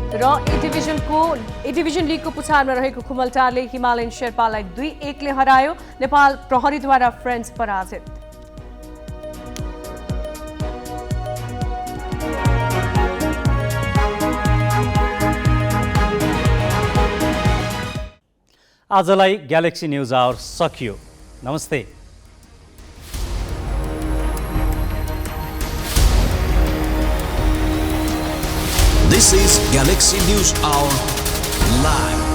र ए डिभिजन लिगको पुछारमा रहेको कुमलटारले हिमालयन शेर्पालाई 2-1 ले हरायो। नेपाल प्रहरीद्वारा फ्रेन्ड्स पराजित। आजलाई ग्यालेक्सी न्युज आवर सकियो। नमस्ते। This is Galaxy News Hour Live.